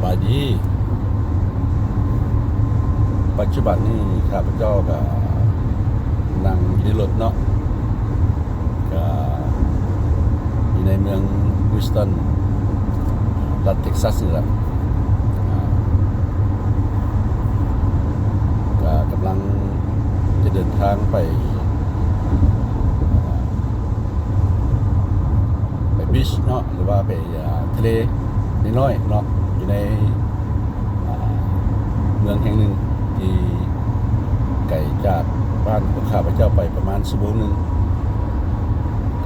ายดีปัจจุบันนี้ข้าพเจ้าก็นั่งอยู่ในรถเนาะก็อยู่ในเมืองฮิวสตันรัฐเท็กซัสนี่แหละก็กำลังจะเดินทางไปบีชเนาะหรือว่าไปทะเลน้อยๆเนาะอยู่ในเมืองแห่งหนึ่งที่ไกลจากบ้านของข้าพเจ้าไปประมาณชั่วโมงหนึ่ง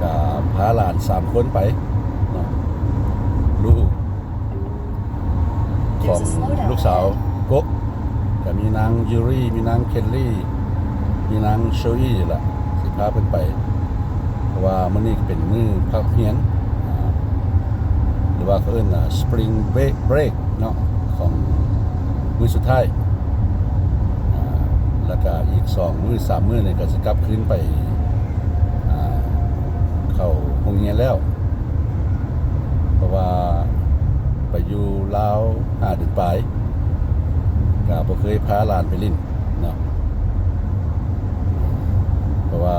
ก็พาหลาน3 คนไปเนาะลูกของลูกสาวกกก็มีนางยูรี่มีนางเคลลี่มีนางโชอี้แหละสิพาเพิ่นไปเพราะว่ามื้อนี้เป็นมื้อพักเรียนหรือว่าเขาเอิ้นSpring Break เนาะของมื้อสุดท้ายแล้วก็อีก2 มื้อ 3 มื้อเนี่ยก็จะกลับคืนไปเข้าโรงเรียนแล้วเพราะว่าไปอยู่ลาว5 เดือนปลายก็บ่เคยพาหลานไปเล่นเนาะเพราะว่า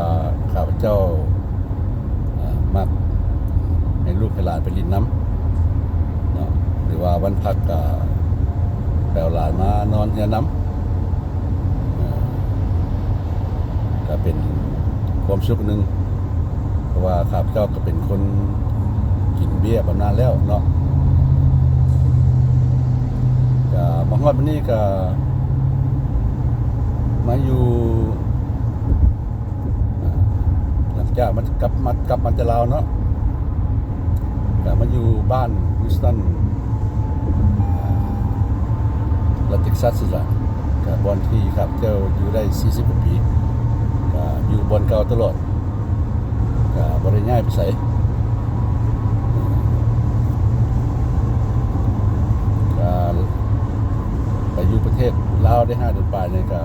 ข้าพเจ้ามักให้ลูกให้หลานไปเล่นน้ำเนาะหรือว่าวันพักก็แปลหลานมานอนเฮือนน้ำก็เป็นความสุขหนึ่งเพราะว่าข้าพเจ้าก็เป็นคนกินเบียร์มานานแล้วเนาะก็มาฮอดวันนี้ก็มาอยู่หลังจากมันกลับมาจากลาวเนาะก็มาอยู่บ้านฮิวสตันรัฐเท็กซัสนี่แหละก็บอนที่ข้าพเจ้าอยู่ได้40 กว่าปีก็อยู่บอนเก่าตลอดก็บ่ได้ย้ายไปไสก็ไปอยู่ประเทศลาวได้5 เดือนปลายนี่ก็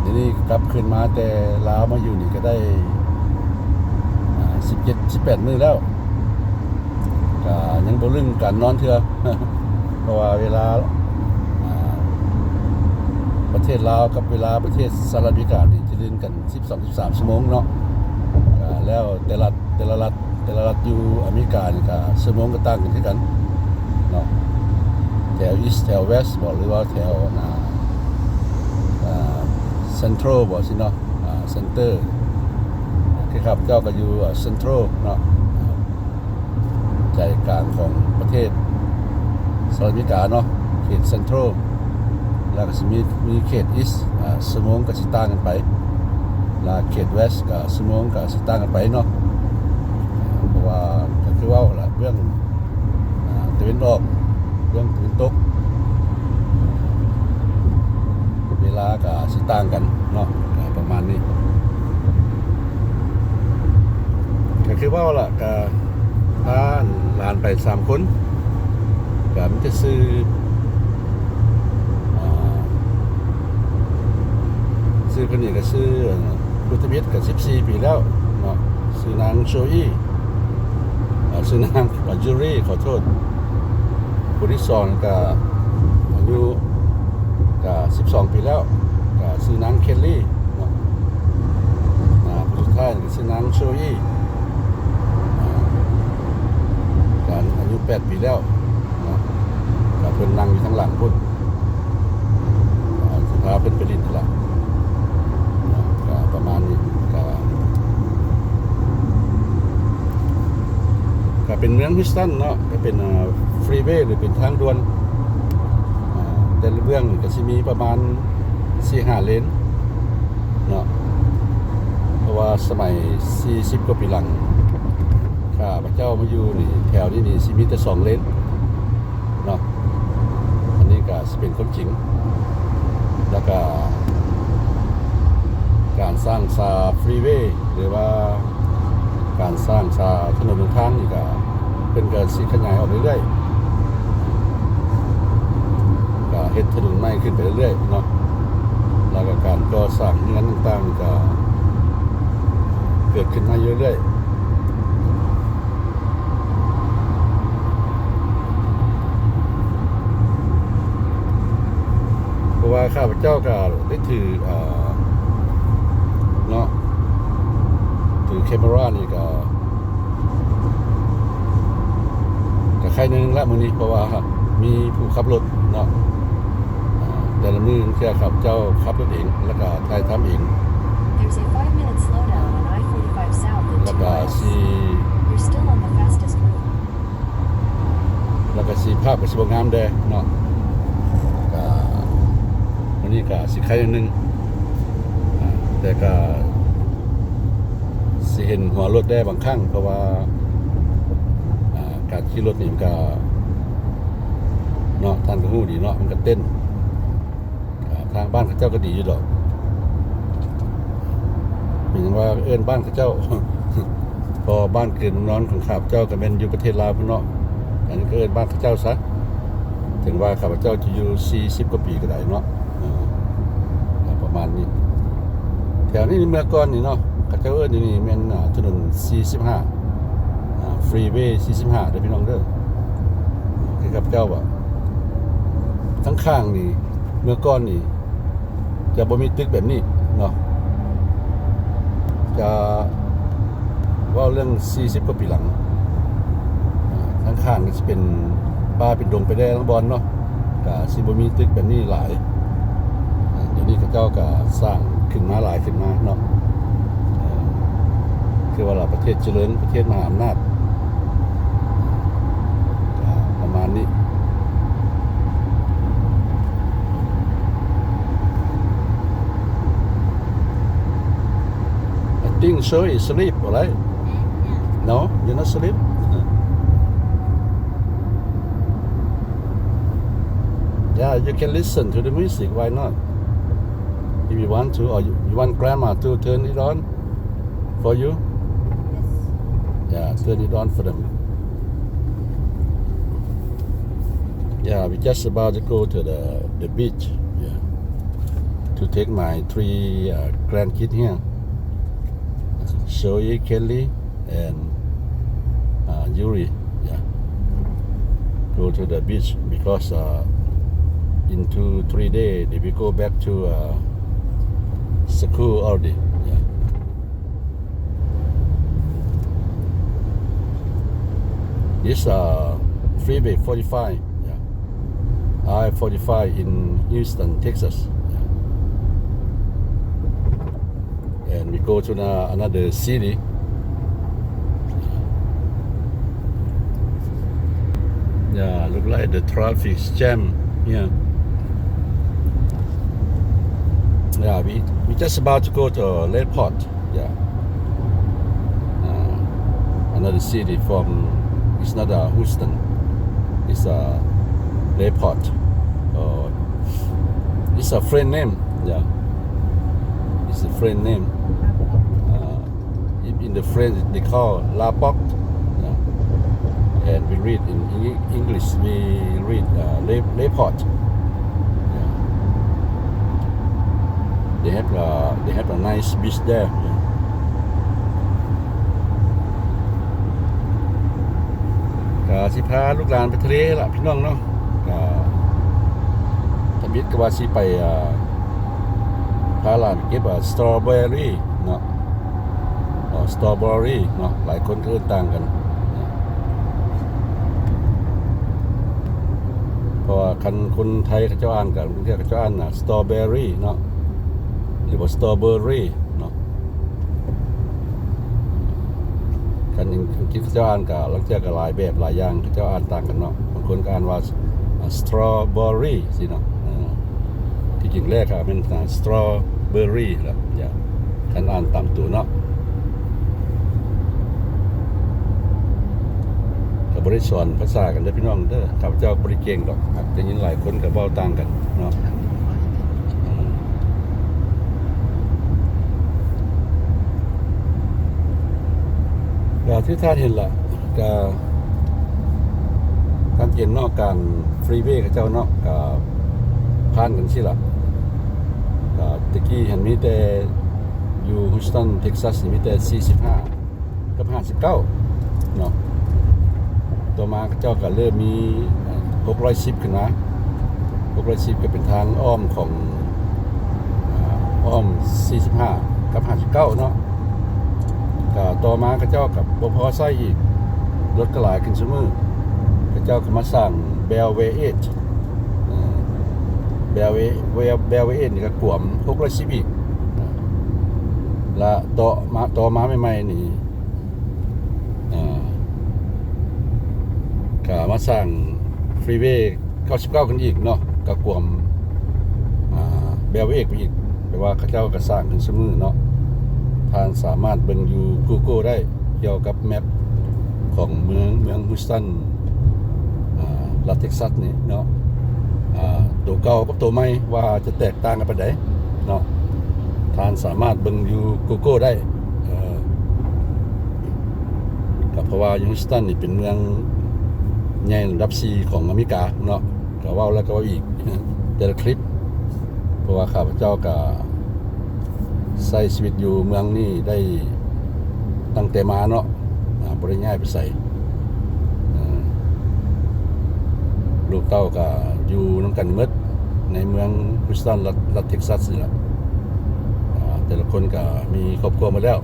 ทีนี้กลับคืนมาแต่ลาวมาอยู่นี่ก็ได้17-18 มื้อแล้วก็ยังบ่ลืมการนอนเทื่อ เพราะว่าเวลาประเทศลาวกับเวลาประเทศสหรัฐอเมริกานี่จะลื่นกัน12-13 ชั่วโมงเนาะแล้วแต่ละรัฐอยู่อเมริกานี่ก็ชั่วโมงก็ต่างกันคือกันเนาะแถว East แถว West บ่หรือว่าแถวCentral บ่สิเนาะCenter คือครับเจ้าก็อยู่Central เนาะใจกลางของประเทศสหรัฐอเมริกาเนาะเขต Central แล้วก็สิมีเขต East ชั่วโมงก็สิต่างกันไปแล้วเขต West ก็ชั่วโมงก็สิต่างกันไปเนาะเพราะว่าก็คือว่าล่ะเรื่องตะวันออกเรื่องตะวันตกเวลาก็สิต่างกันเนาะประมาณนี้ก็คือว่าล่ะก็พาหลานไป3 คนก็มันจะซื้อคนนี้ก็ซื้อพุทธมิตรก็14 ปีแล้วเนาะซื้อนางโชอี้ซื้อนางจูรี่ขอโทษคนที่2ก็อายุก็12 ปีแล้วก็ซื้อนางเคลลี่เนาะคนสุดท้ายก็ซื้อนางโชอี้ก็อายุ8 ปีแล้วเนาะก็เพิ่นนั่งอยู่ทางหลังพุ่นสิพาเพิ่นไปลิ้นล่ะประมาณนี้ก็เป็นเมืองฮิวสตันเนาะก็เป็นฟรีเวย์หรือเป็นทางด่วนแต่ละเบื้องก็สิมีประมาณ 4-5 เลนเนาะเพราะว่าสมัย40 กว่าปีหลังข้าพเจ้ามาอยู่นี่แถวนี้สิมีแต่2 เลนเนาะอันนี้ก็สิเป็นความจริงแล้วก็การสร้างฟรีเวย์หรือว่าการสร้างถนนหนทางนี่ก็เป็นการสิขยายออกเรื่อยๆก็เฮ็ดถนนใหม่ขึ้นไปเรื่อยๆเนาะแล้วก็การก่อสร้างงานต่างๆก็เกิดขึ้นมาเรื่อยๆ ข้าพเจ้าก็ได้ถือเนาะถือแคมเมรานี่ก็ใครนึงละมื้อนี้เพราะว่ามีผู้ขับรถเนาะแต่ละมื้อเที่ยครับเจ้าขับรถเองแล้วก็ถ่ายทำเอง There's a 5-minute slowdown on I-45 South in แล้ว 2 ก็ miles. สิ You're still on the fastest route. แล้วก็สิภาพก็สิบ่งามแดเนาะก็มื้อนี้ก็สิใครนึงแต่ก็สิเห็นหัวรถได้บางครั้งเพราะว่าการขี่รถนี่มันก็เนาะท่านก็ฮู้ดีเนาะมันก็เต้นทางบ้านเขาเจ้าก็ดีอยู่ดอกเป็นจังว่าเอิ้นบ้านเขาเจ้า พอบ้านเกิดนอนของข้าพเจ้าก็แม่นอยู่ประเทศลาวพุ่นเนาะอันนี้ก็เอิ้นบ้านเขาเจ้าซะถึงว่าข้าพเจ้าจะอยู่40กว่าปีก็ได้เนาะประมาณนี้แถวนี้เมื่อก่อนนี่เนาะเขาเจ้าเอิ้นนี่แม่นถนน45ฟรีเวย์45เด้อพี่น้องเด้อคือข้าพเจ้าว่าทั้งข้างนี่เมื่อก่อนนี่จะบ่มีตึกแบบนี้เนาะจะว่าเรื่อง40กว่าปีหลังทั้งข้างนี่สิเป็นป่าเป็นดงไปได้ทั้งบอนเนาะก็สิบ่มีตึกแบบนี้หลายเดี๋ยวนี้เขาเจ้าก็สร้างขึ้นมาหลายขึ้นมาเนาะคือว่าประเทศเจริญประเทศมหาอำนาจประมาณนี้I think so is sleep, alright? No, you're not sleep? Yeah, you can listen to the music, why not? If you want to, or you want grandma to turn it on for you? Yeah, turn it on for them. Yeah, we just about to go to the beach, yeah, to take my 3 grandkids here. Zoe, Kelly, and Yuri, yeah, go to the beach because in 2-3 days they will go back to school already. Yeah. This Freeway 45, yeah, I-45 in Houston, Texas. And we go to another city. Yeah, look like the traffic jam here. Yeah, we just about to go to Lakeport. Yeah, another city from. It's not Houston. It's Lakeport. It's a friend name. Yeah, it's a friend name. In the French they call La Porte, yeah. And we read in English we read Lakeport. Yeah. They have a nice beach there. Yeah. ก็สิพาลูกหลานไปทะเลล่ะพี่น้องเนาะก็ทมิตก็ว่าสิไปพาหลานเก็บสตรอเบอรี่เนาะสตรอเบอรี่เนาะหลายคนก็ต่างกันเพราะว่าคันคนไทยเขาเจ้าอ่านกันเรียกเขาเจ้าอ่านสตรอเบอรี่เนาะหรือว่าสตรอเบอรี่เนาะคันคิดเขาเจ้าอ่านก็ลักษณะก็หลายแบบหลายอย่างเขาเจ้าอ่านต่างกันเนาะบางคนก็อ่านว่าสตรอเบอรี่สิเนาะที่จริงแรกก็เป็นสตรอเบอรี่ล่ะอย่าคันอ่านตามตัวเนาะบริสอนภาษากันเด้อพี่น้องเด้อข้าพเจ้าบ่ได้เก่งดอกแต่ยินหลายคนก็เว้าต่างกันเนาะก็ที่ท่านเห็นล่ะก็ท่านเห็นเนาะการฟรีเวย์เขาเจ้าเนาะก็ผ่านกันสิล่ะก็ตะกี้เห็นมีแต่อยู่ฮิวสตันเท็กซัสมีแต่45กับ59เนาะต่อมาเจ้าก็เริ่มมี610ขึ้นมา 610ก็เป็นทางอ้อมของอ้อม45กับ59เนาะก็ต่อมาก็เจ้ากับบ่พอใช้อีกรถก็หลายขึ้นซุมื้อก็เจ้าก็มาสร้างเบลเวเอจเบลเวเอจนี่ก็กวม610อีกและต่อมาใหม่ๆนี่ก็มาสร้างฟรีเวย์99ขึ้นอีกเนาะก็กวมเบลเวเอจไปอีกแปลว่าเขาเจ้าก็สร้างขึ้นซุมื้อเนาะท่านสามารถเบิ่งอยู่ Google ได้เกี่ยวกับแมปของเมืองฮูสตันรัฐเท็กซัสนี่เนาะตัวเก่ากับตัวใหม่ว่าจะแตกต่างกันปานใดเนาะท่านสามารถเบิ่งอยู่ Google ได้ก็เพราะว่าฮูสตันนี่เป็นเมืองใหญ่ระดับ4ของอเมริกาเนาะก็เว้าแล้วก็เว้าอีกแต่ละคลิปเพราะว่าข้าพเจ้าก็ใช้ชีวิตอยู่เมืองนี้ได้ตั้งแต่มาเนาะบ่ได้ย้ายไปไสลูกเต้าก็อยู่นํกันหมดในเมืองฮูสตันรัฐเท็กซัสนี่ล่ะแต่ละคนก็มีครอบครัวหมดแล้ว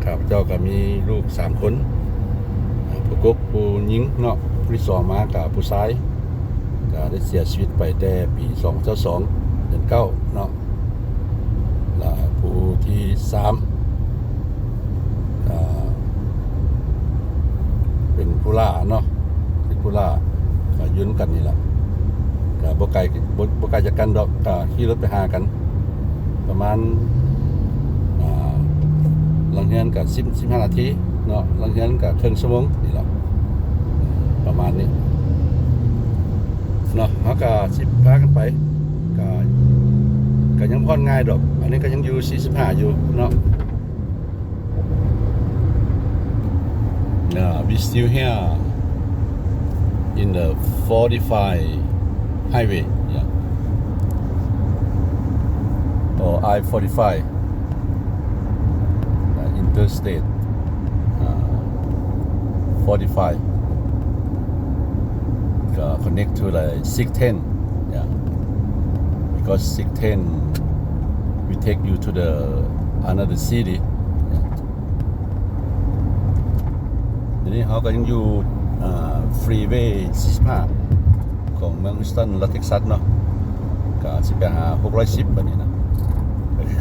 ข้าพเจ้าก็มีลูก3คนผู้กบผู้หญิงเนาะผู้ที่2มาก็ผู้ชายก็ได้เสียชีวิตไปแต่ปี2022เดือน9เนาะและผู้ที่3เป็นผู้ล่าเนาะเป็นผู้ล่าก็ยืนกันนี่แหละก็บ่ไกลจากกันดอกก็ขี่รถไปหากันประมาณลังเฮียนก็15นาทีเนาะลังเฮียนก็ครึ่งชั่วโมงนี่แหละประมาณนี้เนาะเฮาก็สิพากันไปก็ยังพอง่ายดอกอันนี้ก็ยังอยู่45อยู่เนาะwe still here in the 45 highway or I-45 interstate 45 connect to the 610 because 610 will take you to the another city ทีนี้เขาก็ยังอยู่ฟรีเวย์45ของเมืองฮูสตันรัฐเท็กซัสเนาะก็สิไปหา610บัดนี้นะ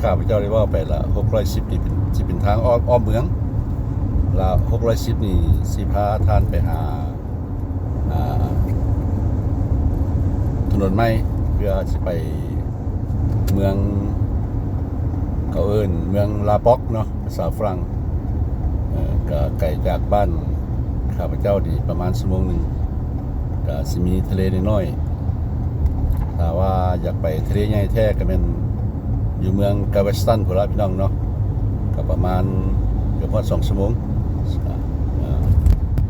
ข้าพเจ้าได้ว่าไปละ610นี่สิเป็นทางอ้อมเมืองแล้ว610นี่สิพาท่านไปหาถนนใหม่เพื่อสิไปเมืองเขาเอิ้นเมืองลาป็อกเนาะภาษาฝรั่งก็ไกลจากบ้านข้าพเจ้าดีประมาณชั่วโมงนึงก็สิมีทะเลน้อยๆถ้าว่าอยากไปทะเลใหญ่แท้ก็เป็นอยู่เมืองกาเวสตันพุ่นล่ะพี่น้องเนาะก็ประมาณเกือบ2ชั่วโมง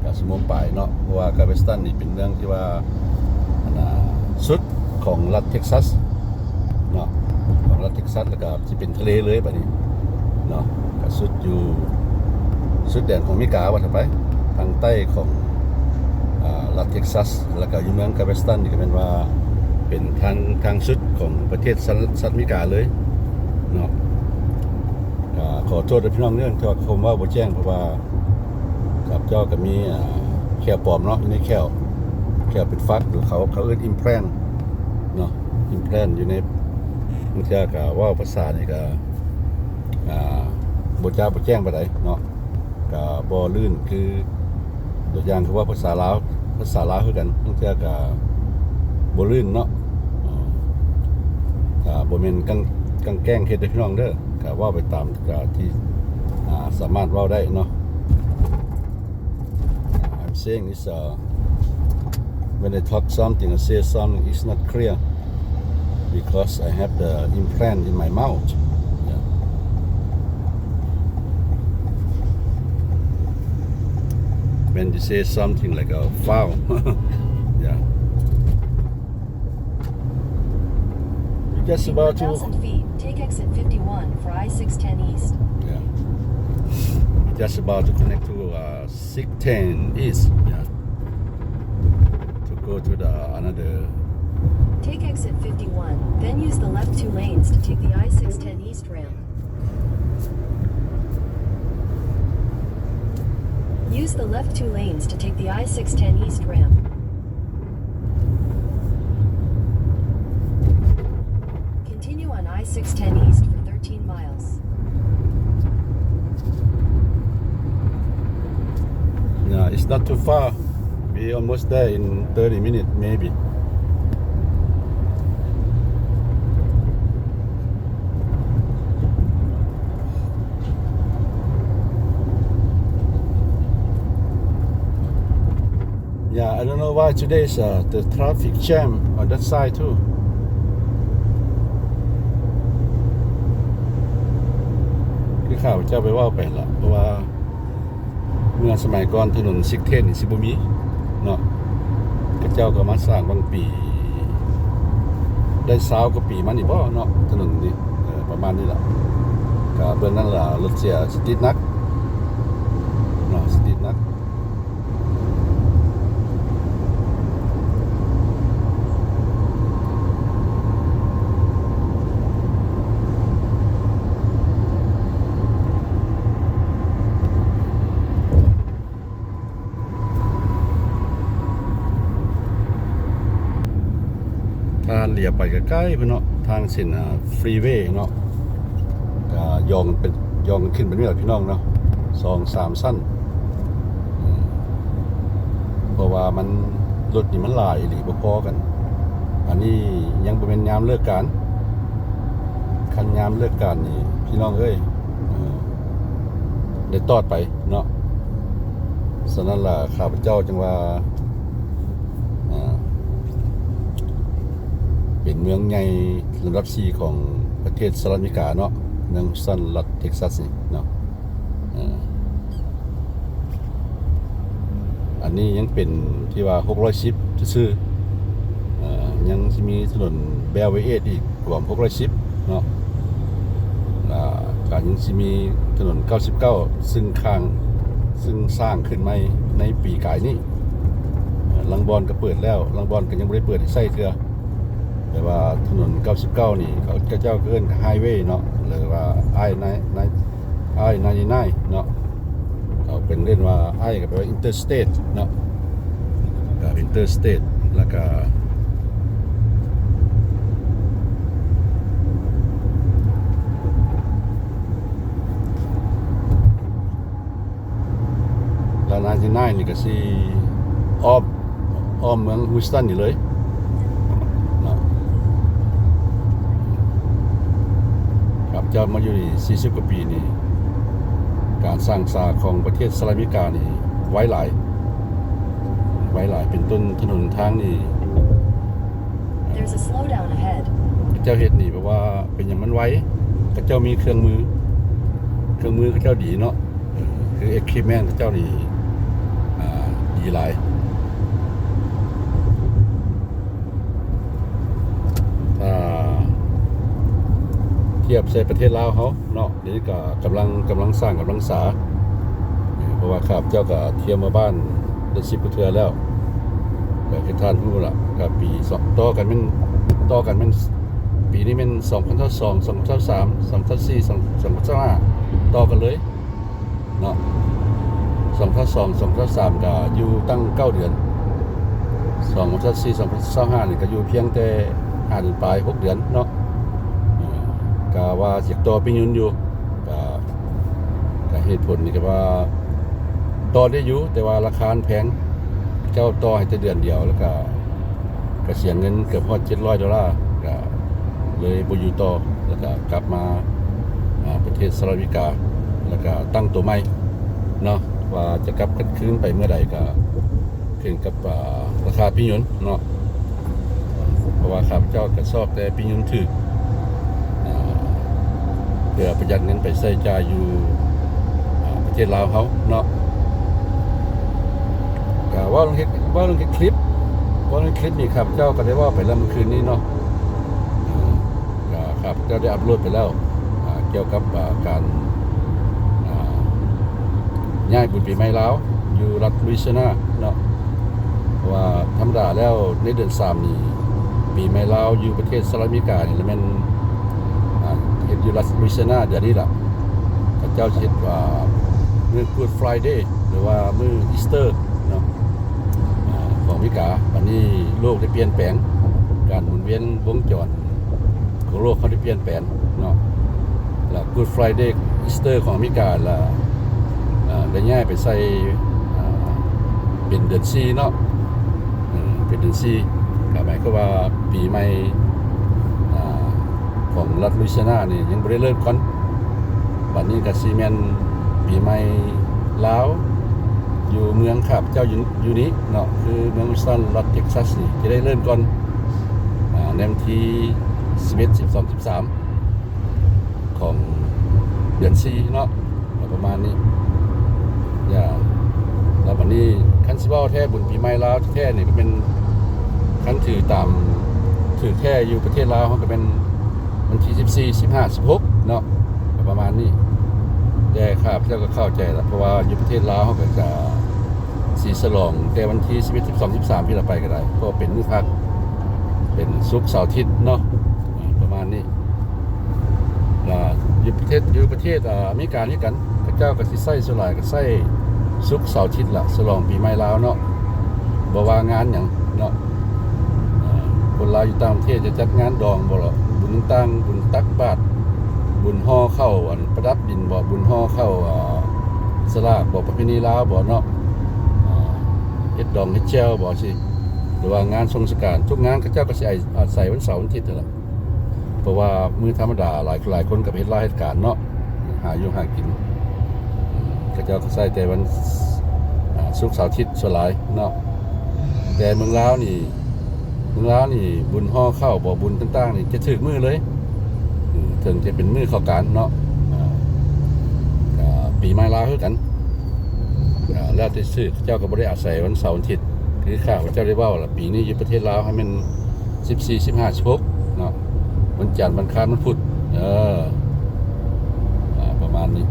ก็ชั่วโมงปลายเนาะเพราะว่ากาเวสตันนี่เป็นเมืองที่ว่าสุดของรัฐเท็กซัสเนาะของรัฐเท็กซัสแล้วก็สิเป็นทะเลเลยบัดนี้เนาะก็สุดอยู่สุดแดนของอเมริกาว่าถ้าไปทางใต้ของรัฐเท็กซัสแล้วก็อยู่เมืองกาเวสตันนี่ก็เป็นว่าเป็นทางสุดของประเทศสหรัฐอเมริกาเลยเนาะขอโทษด้วยพี่น้องเนื่องที่ว่าผมว่าบ่แจ้งเพราะว่ากับเจ้าก็มีแค่ปลอมเนาะอยู่ในแค่เป็นฟักหรือเขาเอิ้นอิมแพลนเนาะอิมแพลนอยู่ในบางทีก็ว่าภาษานี่ก็บ่แจ้งปานใดเนาะก็บ่ลื่นคือตัวอย่างคือว่าภาษาลาวคือกันบางทีก็บ่ลื่นเนาะก็บ่แม่นกังแกล้งเฮ็ดให้พี่น้องเด้อก็ว่าไปตามที่สามารถเว้าได้เนาะ I'm saying is when I talk something or say something it's not clear because I have the implant in my mouth when you say something like a foul yeah you're just about to 1,000 feet, take exit 51 for I-610 East. yeah just about to connect to 610 East yeah to go to the another. Take exit 51, then use the left 2 lanes to take the I-610 East ramp. Use the left 2 lanes to take the I-610 East ramp. Continue on I-610 East for 13 miles. Yeah, it's not too far. We almost there in 30 minutes maybe. Yeah, I don't know why today is the traffic jam on that side too. คือข้าพเจ้าไปว่าไปละเพราะว่าเมื่อสมัยก่อนถนนซิกเทนนี่สิบ่มีเนาะก็เจ้าก็มาสร้างบางปี ได้20กว่าปีมานี่บ่เนาะถนนนี่ประมาณนี้ล่ะก็เบิ่งนั่นล่ะรถเสียสติดนักเนาะสติดนัก ถ้าเลียไปใกล้ๆพี่เนาะทางเส้นฟรีเวย์เนาะก็ยองกันขึ้นเป็นเรื่องพี่น้องเนาะ2-3สั้นเพราะว่ามันรถนี่มันหลายหรือบ่พอกันอันนี้ยังบ่เป็นยามเลิกการคันยามเลิกการนี่พี่น้องเอ้ยได้ตอดไปเนาะฉะนั้นล่ะข้าพเจ้าจังว่าเป็นเมืองใหญ่ลำดับ4ของประเทศสหรัฐอเมริกาเนาะเมืองซันรัฐเท็กซัสนี่เนาะอันนี้ยังเป็นที่ว่า610ซื่อยังสิมีถนนเบลเวย์อีกรวม610เนาะการยังสิมีถนน99ซึ่งสร้างขึ้นใหม่ในปีกายนี้ลังบอนก็เปิดแล้วลังบอนก็ยังบ่ได้เปิดให้ใช้เทื่อแต่ว่าถนน99นี่เขาเจ้าเอิ้นไฮเวย์เนาะหรือว่าI-99เนาะเขาเป็นเรียกว่าก็แปลว่าอินเตอร์สเตทเนาะก็อินเตอร์สเตทแล้วก็99นี่ก็สิอ้อมเมืองฮูสตันนี่เลยครับเจ้ามาอยู่นี่40กว่าปีนี่การสร้างสาของประเทศสหรัฐอเมริกานี่ไว้หลายเป็นต้นถนนทางนี่ There's a slowdown ahead. เจ้าเฮ็ดนี่แปลว่าเป็นอย่างมันไว้ก็เจ้ามีเครื่องมือก็เจ้าดีเนาะคือ equipment ก็เจ้านี่ดีหลายเทียบใส่ประเทศลาวเขาเนาะเดี๋ยวนี้ก็กำลังสร้างกำลังสาเพราะว่าข้าพเจ้าก็เที่ยวมาบ้านได้10กว่าเทื่อแล้วก็คือท่านรู้ล่ะก็ปีต่อกันมันปีนี้มัน2022 2023 2024 2025ต่อกันเลยเนาะ2022 2023ก็อยู่ตั้ง9เดือน2024 2025นี่ก็อยู่เพียงแต่5เดือนปลาย6เดือนเนาะก็ว่าเสียต่อไปยืนอยู่ก็เหตุผลนี่ก็ว่าต่อได้อยู่แต่ว่าราคาแพงเจ้าต่อให้แต่เดือนเดียวแล้วก็เสียเงินเกือบฮอด$700ก็เลยบ่อยู่ต่อแล้วก็กลับมาประเทศสหรัฐอเมริกาแล้วก็ตั้งตัวใหม่เนาะว่าจะกลับคืนไปเมื่อใดก็ขึ้นกับราคาปียนต์เนาะเพราะว่าข้าพเจ้าก็ชอบแต่ปียนต์ถูกเพื่อประหยัดเงินไปใช้จ่ายอยู่ประเทศลาวเขาเนาะก็ว่าลงคลิปนี่ครับเจ้าก็ได้ว่าไปแล้วเมื่อคืนนี้เนาะก็ครับเจ้าได้อัปโหลดไปแล้วเกี่ยวกับการย้ายบุญปีใหม่ลาวอยู่รัฐลุยเซียนาเนาะ เพราะว่าธรรมดาแล้วในเดือน3นี่ปีใหม่ลาวอยู่ประเทศสหรัฐอเมริกานี่แล้วมันเฮ็ดอยู่รัฐลุยเซียนาเดี๋ยวนี้ล่ะเขาเจ้าเฮ็ดว่ามื้อ Good Friday หรือว่ามื้อ Easter เนาะของอเมริกาวันนี้โลกได้เปลี่ยนแปลงการหมุนเวียนวงจรของโลกเขาได้เปลี่ยนแปลงเนาะแล้ว Good Friday Easter ของอเมริกาล่ะได้ย้ายไปใส่เป็นเดือน4เนาะเป็นเดือน4ก็หมายความว่าปีใหม่ของรัฐลุยเซียนานี่ยังบ่ได้เริ่มก่อนบัดนี้ก็สิแม่นปีใหม่ลาวอยู่เมืองข้าพเจ้าอยู่นี้เนาะคือเมืองฮิวสตันรัฐเท็กซัสนี่จะได้เริ่มก่อนในวันที่11 12 13ของเดือน4เนาะประมาณนี้แล้วบัดนี้คันสิเว้าแท้บุญปีใหม่ลาวแท้นี่ก็เป็นคันถือตามถือแท้อยู่ประเทศลาวก็เป็นวันที่14 15 16เนาะประมาณนี้แต่ข้าพเจ้าก็เข้าใจแล้วเพราะว่าอยู่ประเทศลาวเขาก็จะสีฉลองแต่วันที่11 12 13ที่เราไปก็ได้เพราะเป็นมื้อพักเป็นศุกร์เสาร์อาทิตย์เนาะประมาณนี้อยู่ประเทศอเมริกานี่กันพระเจ้าก็สิใช้ส่วนหลายก็ใช้ศุกร์เสาร์อาทิตย์ล่ะฉลองปีใหม่ลาวเนาะบ่ว่างานหยังเนาะคนลาวอยู่ต่างประเทศจะจัดงานดองบ่ล่ะบุญต่างบุญตักบาตรบุญห่อข้าวประดับดินบ่บุญห่อข้าวสลากบ่ประเพณีลาวบ่เนาะเฮ็ดดองเฮ็ดแจ่วบ่สิหรือว่างานสงกรานต์ทุกงานเขาเจ้าก็สิอาศัยวันเสาร์วันอาทิตย์นั่นล่ะเพราะว่ามื้อธรรมดาหลายคนก็เฮ็ดเหตุการณ์เนาะหาอยู่หากินเขาเจ้าก็ใช้แต่วันศุกร์เสาร์อาทิตย์ส่วนหลายเนาะแต่เมืองลาวนี่บุญห่อข้าวบ่บุญต่างๆนี่จะถึกมื้อเลยถึงจะเป็นมื้อเข้าการเนาะปีใหม่ลาวคือกันแล้วแต่ชื่อเจ้าก็บ่ได้อาศัยวันเสาร์อาทิตย์คือข้าพเจ้าได้เว้าล่ะปีนี้อยู่ประเทศลาวให้มัน14 15 16เนาะวันจันทร์วันอังคารวันพุธประมาณนี้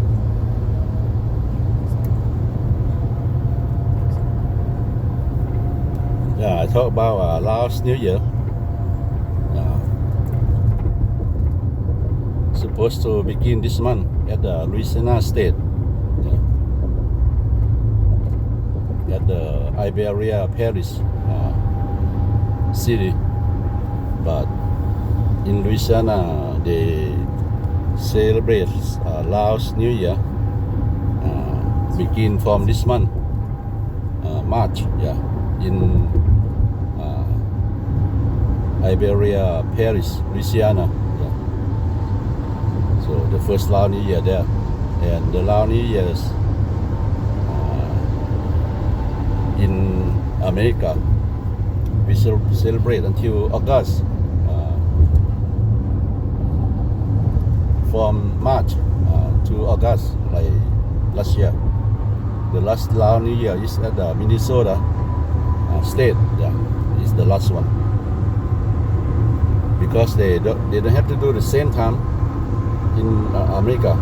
I talk about Laos New Year. Supposed to begin this month at the Louisiana State, at the Iberia Parish city. But in Louisiana, they celebrate Laos New Year begin from this month, March. In Iberia Parish, Louisiana. So the first Lao New Year there, and the Lao New Year's in America we celebrate until August, from March to August, like last year. The last Lao New Year is at the Minnesota state. Is the last one. Because they don't have to do the same time in America,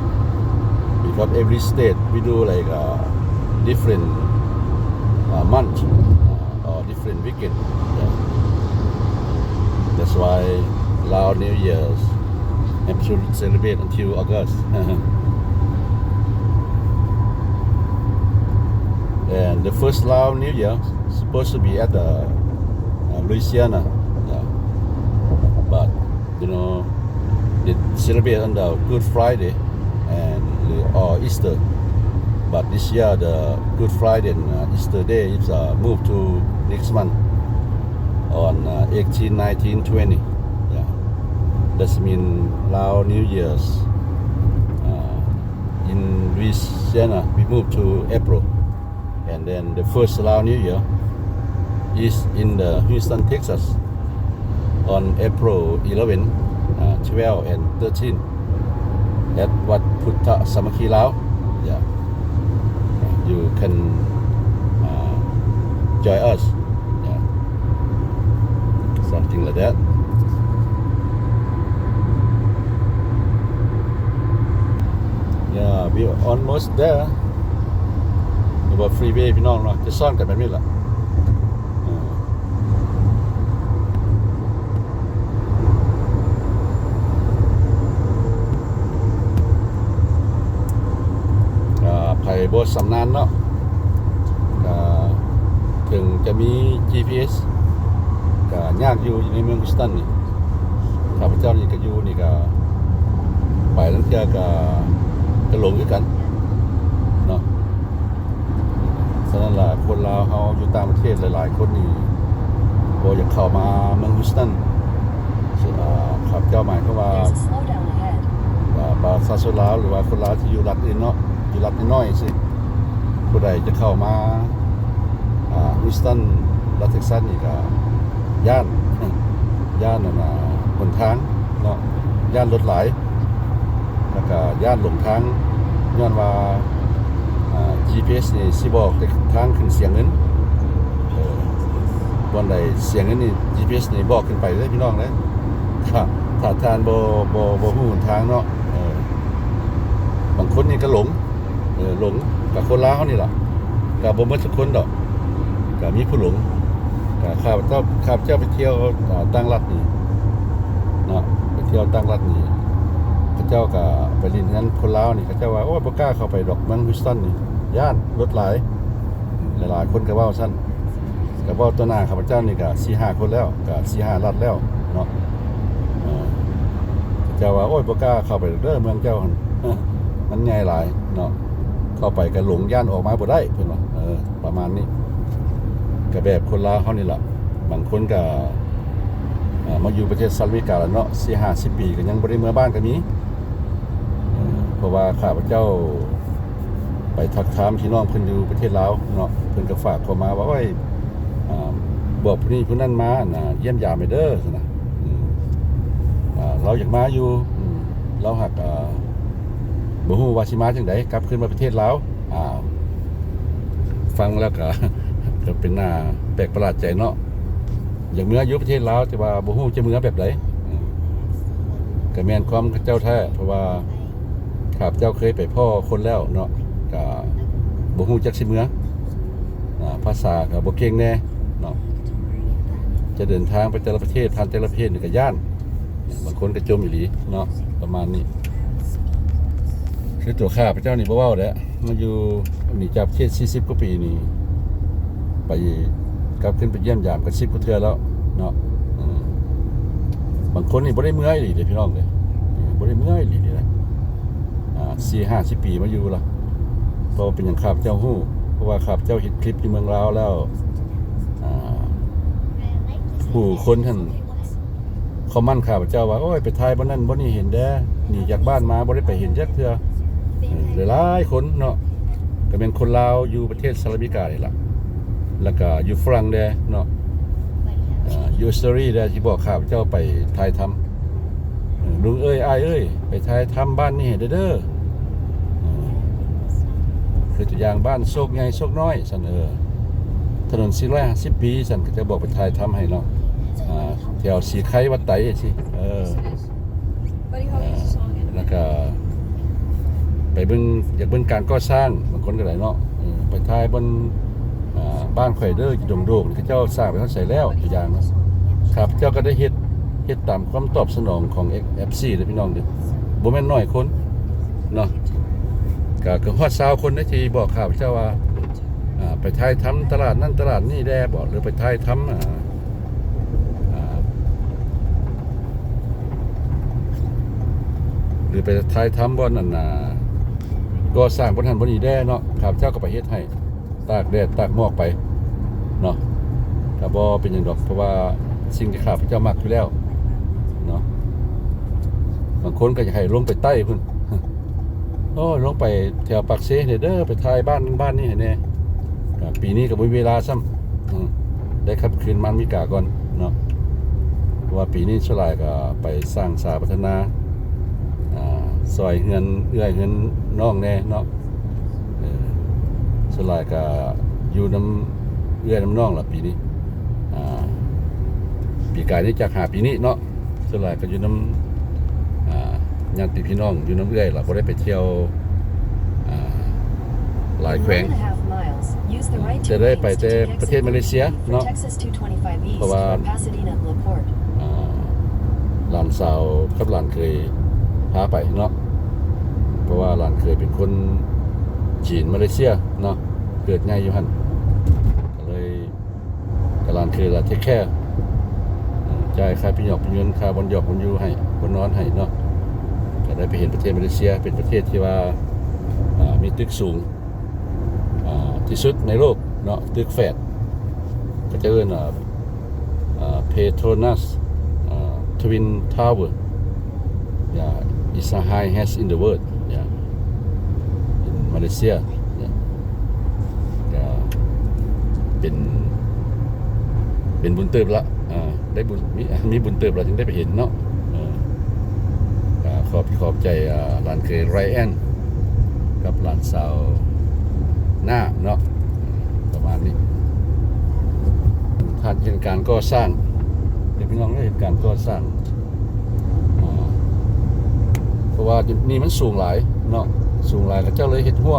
because every state we do like different month or different weekend. That's why Lao New Year's have to celebrate until August. And the first Lao New Year supposed to be at the Louisiana. But they celebrate on the Good Friday and or Easter. But this year the Good Friday and Easter Day is moved to next month on 18, 19, 20. That means Lao New Year's in Louisiana we moved to April, and then the first Lao New Year is in the Houston, Texas on April 11, 12 and 13 at Wat Phutta Samakhi Lao. You can join us. Something like that. We are almost there. About freeway พี่น้องเนาะจะซ่อนกันแบบนี้ล่ะ รบ่สำนาญเนาะก็ถึงจะมี GPS ก็ยากอยู่ในเมืองฮิวสตันนี่ข้าพเจ้านี่ก็อยู่นี่ก็ไปแล้วเที่ยก็หลงคือกันเนาะฉะนั้นล่ะคนลาวเฮาอยู่ต่างประเทศหลายๆคนนี่บ่อยากเข้ามาเมืองฮิวสตันข้าพเจ้าหมายความว่า There's a slowdown ahead. ประชาชนลาวหรือว่าคนลาวที่อยู่รัฐอื่นเนาะอยู่รัฐน้อยๆสิผู้ใดจะเข้ามาฮิวสตันรัฐเท็กซัสนี่ก็ย่านนั่นน่ะหนทางเนาะย่านรถหลายแล้วก็ย่านหลงทางย้อนว่าGPS นี่สิบอกแต่ทางขึ้นเสียงเงินวันใดเสียงเงินนี่ GPS นี่บอกขึ้นไปเลยพี่น้องเลยถ้าทานบ่ฮู้หนทางเนาะบางคนนี่ก็หลงกับคนลาวนี่ล่ะก็บ่หมดทุกคนดอกก็มีผู้หลงก็ข้าพเจ้าไปเที่ยวต่างรัฐนี่เนาะไปเที่ยวต่างรัฐนี่เขาเจ้าก็ไปลินนั้นคนลาวนี่เขาเจ้าว่าโอ้ยบ่กล้าเข้าไปดอกเมืองฮิวสตันนี่ย่านรถหลายคนก็เว้าซั่นก็เว้าต่อหน้าข้าพเจ้านี่ก็ 4-5 คนแล้วก็ 4-5 รัฐแล้วเนาะเขาเจ้าว่าโอ้ยบ่กล้าเข้าไปเด้อเมืองเจ้าหั่นมันใหญ่หลายเนาะเข้าไปก็หลงย่านออกมาบ่ได้เพิ่นว่าประมาณนี้ก็แบบคนลาวเฮานี่ล่ะบางคนก็มาอยู่ประเทศสหรัฐอเมริกาแล้วเนาะ 4-50 ปีก็ยังบ่ได้เมื่อบ้านก็มีเพราะว่าข้าพเจ้าไปทักถามพี่น้องเพิ่นอยู่ประเทศลาวเนาะเพิ่นก็ฝากเข้ามาว่าโอ้ยบอกผู้นี้ผู้นั้นมาน่ะเยี่ยมยามไปเด้อซั่นน่ะเราอยากมาอยู่เราหักบ่ฮู้ว่าสิมาจังได๋กลับคืนมาประเทศลาวฟังแล้วก็เป็นหน้าแปลกประหลาดใจเนาะอย่างเมื่ออยู่ประเทศลาวแต่ว่าบ่ฮู้จะเมื่อแบบใดก็แม่นความเจ้าแท้เพราะว่าข้าพเจ้าเคยไปพ่อคนแล้วเนาะก็บ่ฮู้จักสิเมื่อภาษาก็บ่เก่งแน่เนาะจะเดินทางไปแต่ละประเทศผ่านแต่ละประเทศนี่ก็ย่านบางคนก็จมอีหลีเนาะประมาณนี้คือตัวข้าพเจ้านี่บ่เว้าแล้วมาอยู่นี่จากประเทศ40กว่าปีนี่ไปกลับขึ้นไปเยี่ยมยามกัน10กว่าเทื่อแล้วเนาะบางคนนี่บ่ได้เมื่อยอีหลีเด้พี่น้องเด้บ่ได้เมื่อยอีหลีนี่นะ4-50 ปีมาอยู่ล่ะเพราะเป็นหยังข้าพเจ้าฮู้เพราะว่าข้าพเจ้าเฮ็ดคลิปอยู่เมืองลาวแล้วผู้คนท่านเขามั่นข้าพเจ้าว่าโอ้ยไปถ่ายบ่นั้นบ่นี่เห็นแด้หนีจากบ้านมาบ่ได้ไปเห็นจักเทื่อหลายคนเนาะก็เป็นคนลาวอยู่ประเทศสหรัฐอเมริกานี่ล่ะแล้วก็อยู่ฝรั่งแด้เนาะอยู่ออสเตรเลียแด้ที่บอกข้าพเจ้าไปถ่ายทำลุงเอ้ยอ้ายเอ้ยไปถ่ายทำบ้านนี่เด้อคือตัวอย่างบ้านโชคใหญ่โชคน้อยซั่นถนน450 ปีซั่นก็จะบอกไปถ่ายทำให้เนาะแถวสีไข่วัดไตสิแล้วก็ไปเบิ่งอยากเบิ่งการก่อสร้างบางคนก็ได้เนาะไปถ่ายบนบ้านข่อยเด้ออยู่โด่งๆที่เจ้าสร้างไปเขาใส่แล้วตัวอย่างเนาะครับเจ้าก็ได้เฮ็ดตามความตอบสนองของ FC เด้อพี่น้องเด้อบ่แม่นน้อยคนเนาะก็ฮอด20คนนะที่บอกข่าวเจ้าว่าไปถ่ายทำตลาดนั่นตลาดนี่แด้บ่หรือไปถ่ายทำหรือไปถ่ายทำบ่นั่นก็สร้างบ่ทันบ่นี่แด้เนาะข้าพเจ้าก็ไปเฮ็ดให้ตากแดดตากหมอกไปเนาะก็บ่เป็นหยังดอกเพราะว่าสิ่งที่ข้าพเจ้ามักอยู่แล้วเนาะบางคนก็อยากให้ลงไปใต้พุ่นโอ้ลงไปแถวปากเซเด้อไปถ่ายบ้านนี่ให้แน่ปีนี้ก็บ่มีเวลาซ้ำได้ขับคืนมันมีกาก่อนเนาะเพราะว่าปีนี้สุรายก็ไปสร้างสาพัฒนาซอยเฮือนเอื้อยเฮือนน้องแน่เนาะสุรายก็อยู่น้ำเอื้อยน้ำน้องล่ะปีนี้ปีกายนี้จากหาปีนี้เนาะสุรายก็อยู่น้ำญาติพี่น้องอยู่น้ำเอื้อยล่ะบ่ได้ไปเที่ยวหลายแขวงจะได้ไปแต่ประเทศมาเลเซียเนาะเพราะว่าหลานสาวกับหลานเคยพาไปเนาะเพราะว่าหลานเคยเป็นคน จีนมาเลเซียเนาะเกิดใหญ่อยู่หั่นก็เลยกำลังคือละเทคแคร์จ่ายค่าพิยอกพิยนค่าบอนหยอกบอนอยู่ให้บอนนอนให้เนาะก็ได้ไปเห็นประเทศมาเลเซียเป็นประเทศที่ว่ามีตึกสูงที่สุดในโลกเนาะตึกแฝดก็จะเอิ้นPetronas Twin Tower it's the highest in the world in Malaysia ก็เป็นบุญเติบละได้บุญมีบุญเติบละถึงได้ไปเห็นเนาะขอบใจหลานเคยไรแอนกับหลานสาวหน้าเนาะประมาณนี้ท่านเห็นการก่อสร้างเด็กพี่น้องได้เห็นการก่อสร้างเพราะว่านี่มันสูงหลายเนาะสูงหลายก็เจ้าเลยเฮ็ดหัว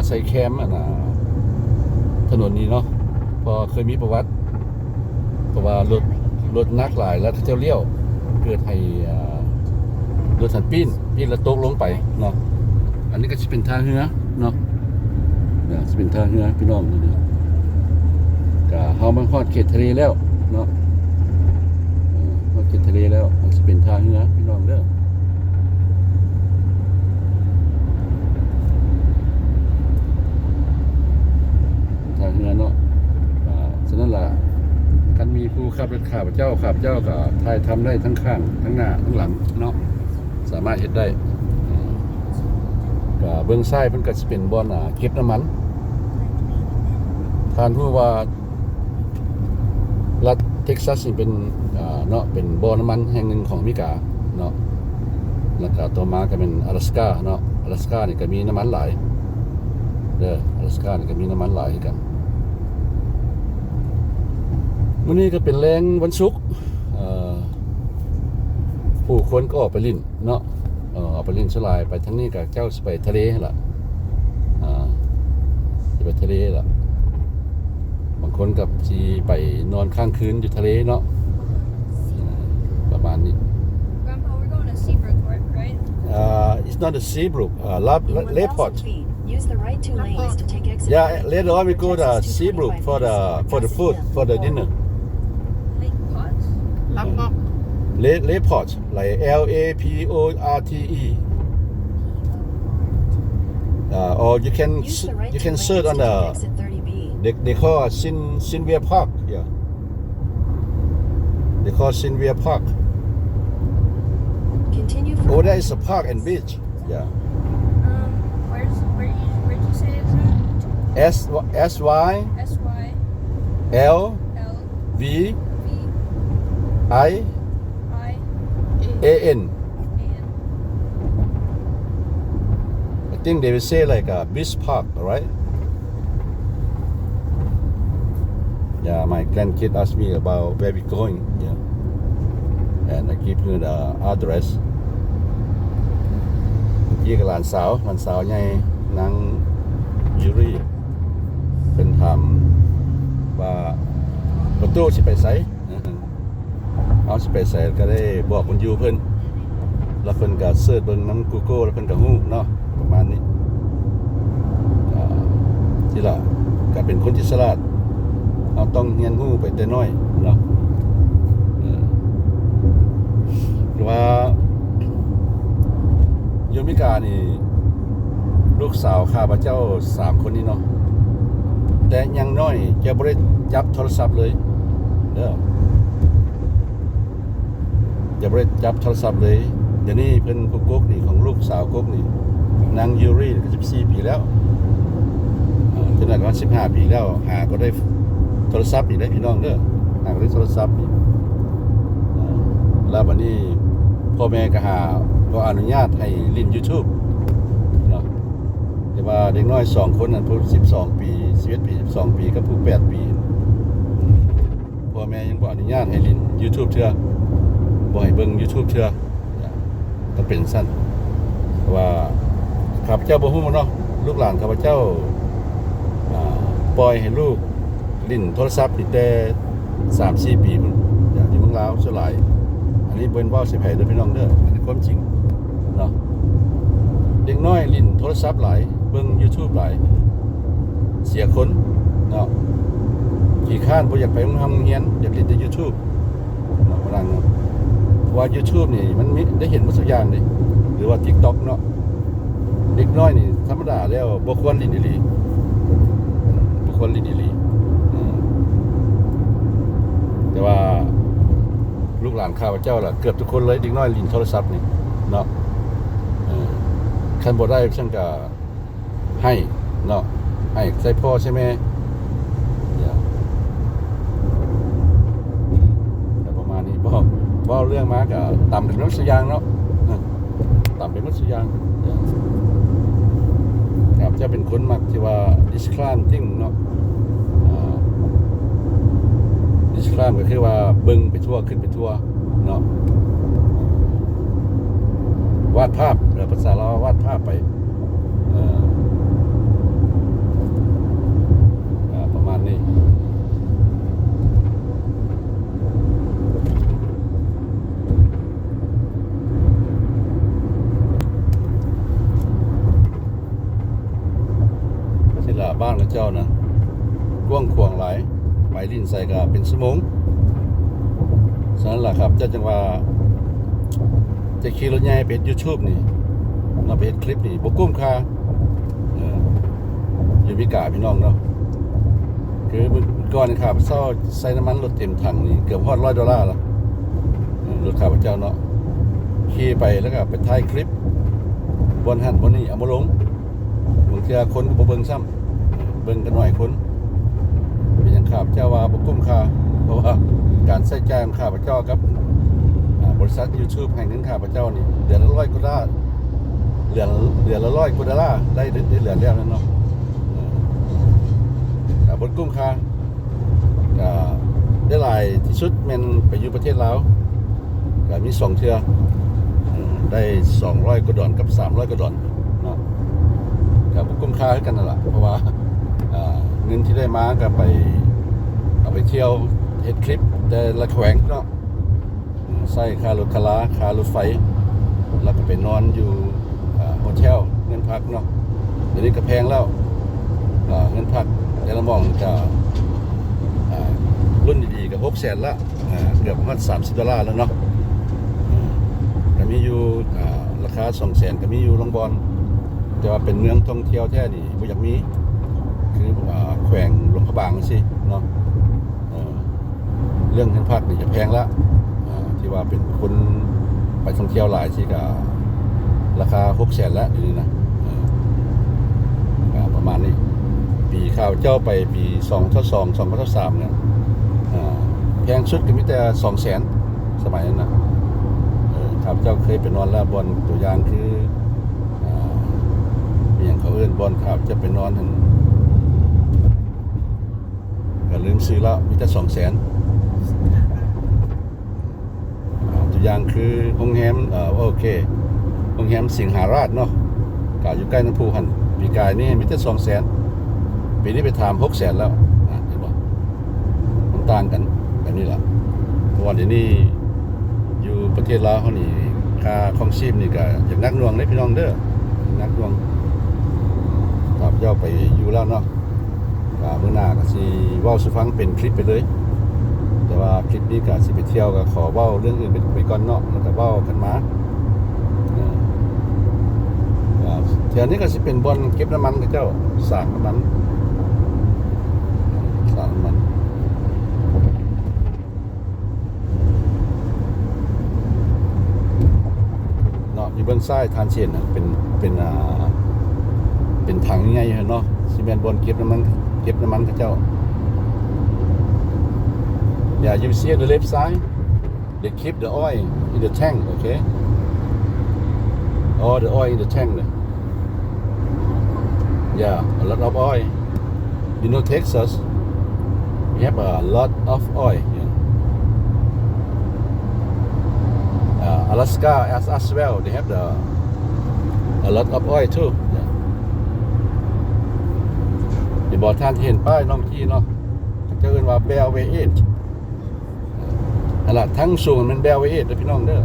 ใส่แคมป์ถนนนี้เนาะพอเคยมีประวัติเพราะว่ารถนักหลายแล้วเจ้าเลี้ยวเกิดให้รถสันปีนแล้วตกลงไปเนาะอันนี้ก็สิเป็นทางเรือเนาะสิเป็นทางเรือพี่น้องนี่ก็เฮามันฮอดเขตทะเลแล้วเนาะฮอดเขตทะเลแล้วมันสิเป็นทางเรือพี่น้องเด้อทางเรือเนาะฉะนั้นล่ะคันมีผู้ขับรถข้าพเจ้าก็ถ่ายทำได้ทั้งข้างทั้งหน้าทั้งหลังเนาะสามารถเฮ็ดได้ก็เบื้องซ้ายมันก็สิเป็นบ่อนเก็บน้ำมันท่านรู้ว่ารัฐเท็กซัสนี่เป็นเนาะเป็นบ่อน้ำมันแห่งหนึ่งของอเมริกาเนาะแล้วก็ต่อมาก็เป็น阿拉斯加เนาะ阿拉斯加นี่ก็มีน้ำมันหลายเด้อ阿拉斯加นี่ก็มีน้ำมันหลายกันมื้อนี้ก็เป็นแรงวันศุกร์ผู้คนก็ออกไปลิ้นเนาะออกไปลิ้นสลายไปทางนี้ก็เจ้าสิไปทะเลล่ะสิไปทะเลล่ะบางคนกับสิไปนอนค้างคืนอยู่ทะเลเนาะประมาณนี้ Grandpa, we're going to Seabrook, right? It's not a Seabrook In Leport 1,000 feet, use the right 2 lanes to take exit Yeah 5. later on we go to Texas Seabrook 225 for the food for the dinner Lake Potts? รับมอบ Leport like L-A-P-O-R-T-E or you can Use the right 2 search lanes on to the take exit 30B. they call Sinvia Park yeah they call Sinvia Park Continue for oh there is a park and beach yeah Where'd you say it's at? S-Y S-Y L L V V I I A-N N I think they will say like a beach park alright yeah my grandkid asked me about where we going yeah and I give her the address ยี่กับหลานสาวใหญ่นางยูรีเป็นถามว่าประตูสิไปไสเอาสิไปไสก็ได้บอกคนอยู่เพิ่นแล้วเพิ่นก็เสิร์ชเบิ่งนำ Google แล้วเพิ่นก็ฮู้เนาะประมาณนี้ที่ล่ะก็เป็นคนที่ฉลาดเอาต้องเรียนรู้ไปแต่น้อยเนาะหรือว่าโยมิกานี่ลูกสาวข้าพเจ้า3คนนี้เนาะแต่ยังน้อยแกบ่ได้จับโทรศัพท์เลยเด้อจะบ่ได้จับโทรศัพท์เลยเดี๋ยวนี้เพิ่นกุ๊กนี่ของลูกสาวกุ๊กนี่นางยูรีก็14ปีแล้วจนก็15ปีแล้วหาก็ได้โทรศัพท์อีกได้พี่น้องเด้อหาก็ได้โทรศัพท์อีกแล้วบัดนี้พ่อแม่ก็ก็อนุญาตให้เล่น YouTube เนาะแต่ว่าเด็กน้อย2คนนั้นผู้12ปี11ปี12ปีกับผู้8ปีพ่อแม่ยังบ่อนุญาตให้เล่น YouTube เทื่อบ่ให้เบิ่ง YouTube เทื่อก็เป็นซั่นว่าข้าพเจ้าบ่ฮู้เนาะลูกหลานข้าพเจ้าปล่อยให้ลูกเล่นโทรศัพท์ตั้งแต่ 3-4 ปีพุ่นอย่างที่เมืองลาวส่วนหลายอันนี้เบิ่นเว้าสิไผเด้อพี่น้องเด้ออันนี้ความจริงเนาะเด็กน้อยลิ้นโทรศัพท์หลายเ บิ่ง YouTube หลายเสียคนเนาะขี้ข้านบ่อยากไปโรงเรียนอยากเล่นแต่ YouTube เนาะพลังเนาะเพราะว่า YouTube นี่มันมีได้เห็นหมดทุกอย่างเลยหรือว่า TikTok เนาะเด็กน้อยนี่ธรรมดาแล้วบ่ควรเล่นอีหลีบ่ควรเล่นอีหลีแต่ว่าลูกหลานข้าพเจ้าล่ะเกือบทุกคนเลยเด็กน้อยเล่นโทรศัพท์นี่เนาะคันบ่ได้ฉันก็ให้เนาะให้ใส่พ่อใช่ไหมแต่ประมาณนี้บ่เรื่องมาก็ต่ำเป็นมัธยางเนาะต่ำเป็นมัธยางครับจะเป็นคนมักที่ว่า disclaiming เนาะdisclaim ก็คือว่าเบิ่งไปทั่วขึ้นไปทั่วเนาะวาดภาพภาษาเราวาดภาพไปประมาณนี้ศิลาบ้านของเจ้านะกว้างขวางหลายไปลิ้นใส่ก็เป็นชั่วโมงฉะนั้นล่ะครับเจ้าจังว่าจะขี่รถใหญ่ไป YouTube นี่เราไปเฮ็ดคลิปนี่บ่คุ้มค่าอยู่พิกาพี่น้องเนาะคือเมื่อก่อนครับเซาใส่น้ำมันรถเต็มถังนี่เกือบฮอด$100แล้วรถข้าพเจ้าเนาะขี่ไปแล้วก็ไปถ่ายคลิปบนหันบนนี่เอามาลงบางทีคนก็บ่เบิ่งซ้ำเบิ่งกันหน่อยคนเป็นหยังข้าพเจ้าว่าบ่คุ้มค่าเพราะว่าการใช้จ่ายของข้าพเจ้ากับบริษัท YouTube แห่งหนึ่งข้าพเจ้านี่เดือนละ$100กว่าเดือนละ$100กว่าได้เหลือแล้วนั่นเนาะบนกุ้มค่าได้หลายที่สุดแม่นไปอยู่ประเทศลาวก็มี2เทื่อได้$200กว่ากับ$300กว่าเนาะก็บ่กุ้มค่าคือกันนั่นล่ะเพราะว่าเงินที่ได้มาก็ไปเอาไปเที่ยวเฮ็ดคลิปแต่ละแขวงเนาะใส่ค่ารถค่ารถไฟแล้วก็ไปนอนอยู่โฮเทลเงินพักเนาะเดี๋ยวนี้ก็แพงแล้วเงินพักแต่ละหม่องจะรุ่นดีๆก็600,000ละเกือบประมาณ$30แล้วเนาะก็มีอยู่ราคา200,000ก็มีอยู่โรงบอลแต่ว่าเป็นเมืองท่องเที่ยวแท้นี่บ่อยากมีคือแขวงหลวงพระบางสิเนาะเรื่องเงินพักนี่จะแพงละที่ว่าเป็นคนไปท่องเที่ยวหลายสิก็ราคา600,000แล้วนี่นะประมาณนี้ปีข้าวเจ้าไปปี2003เนี่ยแพงสุดก็มีแต่200,000สมัยนั้นนะข้าวเจ้าเคยไปนอนแล้วบอนตัวอย่างคืออย่างเขาเอิ้นบอนข้าวจะไปนอนหั่นก็ลืมซื้อแล้วมีแต่200,000ตัวอย่างคือโรงแรมโอเคโรงแรมสิงหาราชเนาะก็อยู่ใกล้น้ำพุหั่นปีกายนี่มีแต่200,000ปีนี้ไปถาม600,000แล้วเห็นบ่มันต่างกันแบบนี้ล่ะเพราะว่าเดี๋ยวนี้อยู่ประเทศลาวเฮานี่ค่าครองชีพนี่ก็อย่างนักหน่วงเด้พี่น้องเด้อนักหน่วงครับเจ้าไปอยู่แล้วเนาะก็มื้อหน้าก็สิเว้าสู่ฟังเป็นคลิปไปเลยแต่ว่าคลิปนี้ก็สิไปเที่ยวก็ขอเว้าเรื่องอื่นไปก่อนเนาะแล้วก็เว้ากันมาแถวนี้ก็สิเป็นบ่อนเก็บน้ำมันกับเจ้าสร้างน้ำมันเนาะอยู่เบื้องซ้ายทานเชียนเป็นถังยังไงเนาะซีเมนต์บ่อนเก็บน้ำมันกับเจ้าYeah, you see on the left side, they keep the oil in the tank, okay? All the oil in the tank. Yeah, a lot of oil. You know Texas, we have a lot of oil. Alaska as well, they have a lot of oil too. เดี๋ยวบอกท่านเห็นป้ายน้องที่เนาะจะเรียกว่า Bellway นั่นแหละทั้งสูงมันเบลเวสพี่น้องเด้อ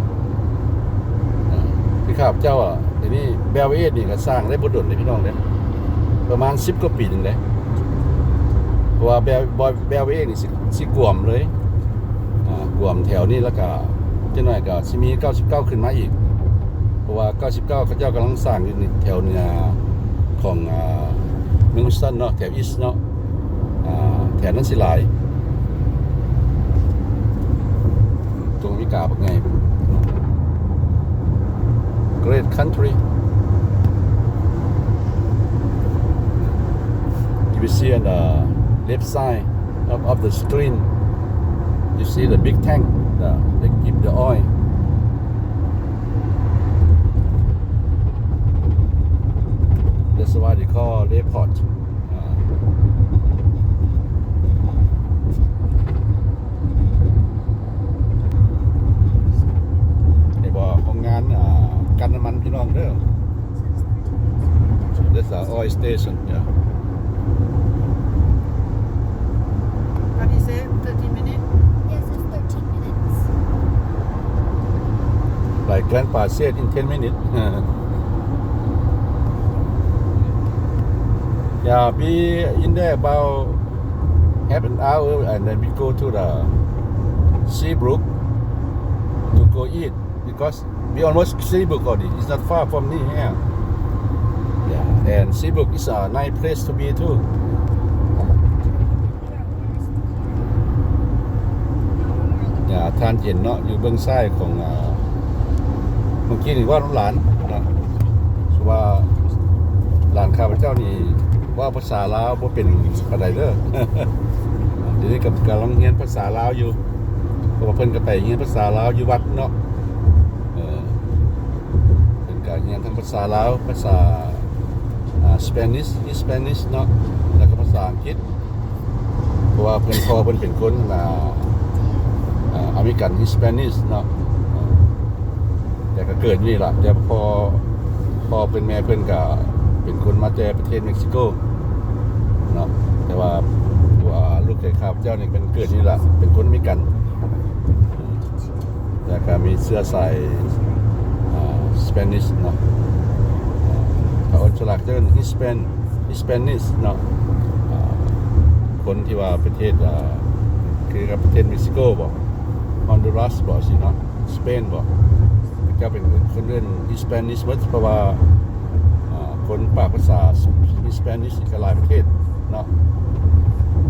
พี่ข้าพเจ้าเดี๋ยวนี้เบลเวสนี่ก็สร้างได้บุดดเลยพี่น้องเด้อ ประมาณ10กว่าปีนึงเลยเพราะว่าแบลเองนี่สิกวมเลยกวมแถวนี้แล้วก็จังหน่อยก็สิมี99ขึ้นมาอีกเพราะว่า99เขาเจ้ากำลังสร้างอยู่ในแถวเหนือของเมืองฮุสตันเนาะแถวอีสต์เนาะแถวนั้นสิหลายตรงวิกาบักไง Great country you will see on the left side of the screen you see the big tank they keep the oil that's why they call airportนี่บ่โรงงานกันน้ำมันพี่น้องเด้อ that's the oil station yeah What do you say? 30 minutes? Yes, it's 13 minutes. like grandpa said in 10 minutes yeah be in there about half an hour and then we go to the Seabrook to go eat because we almost Seabrook already it's not far from here yeah and Seabrook is a nice place to be too yeah ทานเย็นเนาะอยู่เบื้องซ้ายของเมื่อกี้นี่ว่าหลานเนาะว่าหลานข้าพเจ้านี่ว่าภาษาลาวบ่เป็นปานใดเด้อ เดี๋ยวนี้กำลังเรียนภาษาลาวอยู่เพราะว่าเพิ่นก็ไปเรียนภาษาลาวอยู่วัดเนาะเพิ่นก็เรียนทั้งภาษาลาวภาษาSpanishเนาะแล้วก็ภาษาอังกฤษเพราะว่าเพิ่นพ่อเพิ่นเป็นคนอเมริกัน Spanish เนาะแต่ก็เกิดนี่ล่ะแต่พอเป็นแม่เพิ่นก็เป็นคนมาจากประเทศเม็กซิโกเนาะแต่ว่าลูกเขยข้าพเจ้านี่เป็นเกิดนี่ล่ะเป็นคนอเมริกันแต่ก็มีเสื้อสายSpanish เนาะเขาอ่อนฉลากเจ้าHispanic เนาะคนที่ว่าประเทศคือกับประเทศเม็กซิโกบ่Honduras บ่สิเนาะสเปนบ่ก็เป็นคนเรื่อง Hispanic เพราะว่าคนปากภาษา Hispanic ก็หลายประเทศเนาะ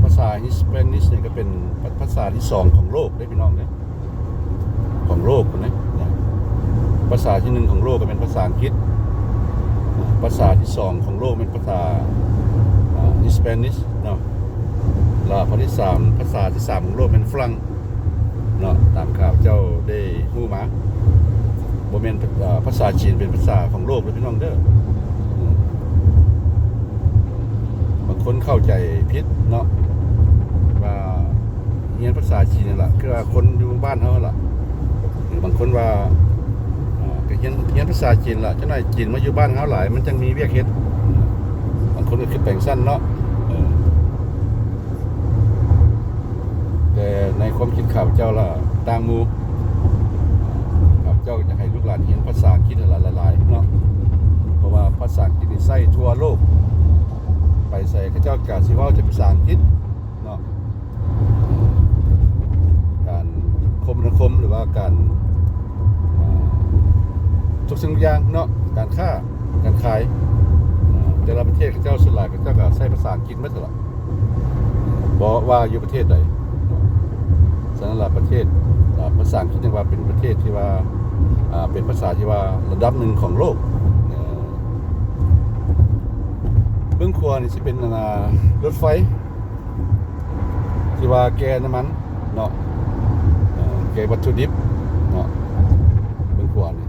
ภาษา Hispanic นี่ก็เป็นภาษาที่2ของโลกได้พี่น้องเด้ของโลกนะภาษาที่1ของโลกก็เป็นภาษาอังกฤษภาษาที่2ของโลกเป็นภาษาHispanic เนาะแล้วภาษาที่3ของโลกเป็นฝรั่งเนาะตามข่าวเจ้าได้ฮู้มาบ่แม่นภาษาจีนเป็นภาษาของโลกเด้อพี่น้องเด้อบางคนเข้าใจผิดเนาะว่าเรียนภาษาจีนนั่นล่ะคือว่าคนอยู่บ้านเฮาล่ะหรือบางคนว่าก็เรียนภาษาจีนล่ะจังได๋จีนมาอยู่บ้านเฮาหลายมันจังมีเวียกเฮ็ดบางคนก็คิดแปลงสั้นเนาะแต่ในความคิดข้าพเจ้าล่ะต่างหมู่ข้าพเจ้าอยากให้ลูกหลานเรียนภาษาอังกฤษหลายๆเนาะเพราะว่าภาษาอังกฤษนี่ใช้ทั่วโลกไปใส่เขาเจ้าก็สิเว้าแต่ภาษาอังกฤษเนาะการคมนาคมหรือว่าการทุกสิ่งทุกอย่างเนาะการค้าการขายแต่ละประเทศเขาเจ้าส่วนหลายเขาเจ้าก็ใช้ภาษาอังกฤษหมดล่ะบ่ว่าอยู่ประเทศใดสำหรับประเทศภาษาอังกฤษนี่ว่าเป็นประเทศที่ว่าเป็นภาษาที่ว่าระดับหนึ่งของโลกเบื้องขวานี่สิเป็นรถไฟที่ว่าแก่น้ำมันเนาะแก่วัตถุดิบเนาะเบื้องขวานี่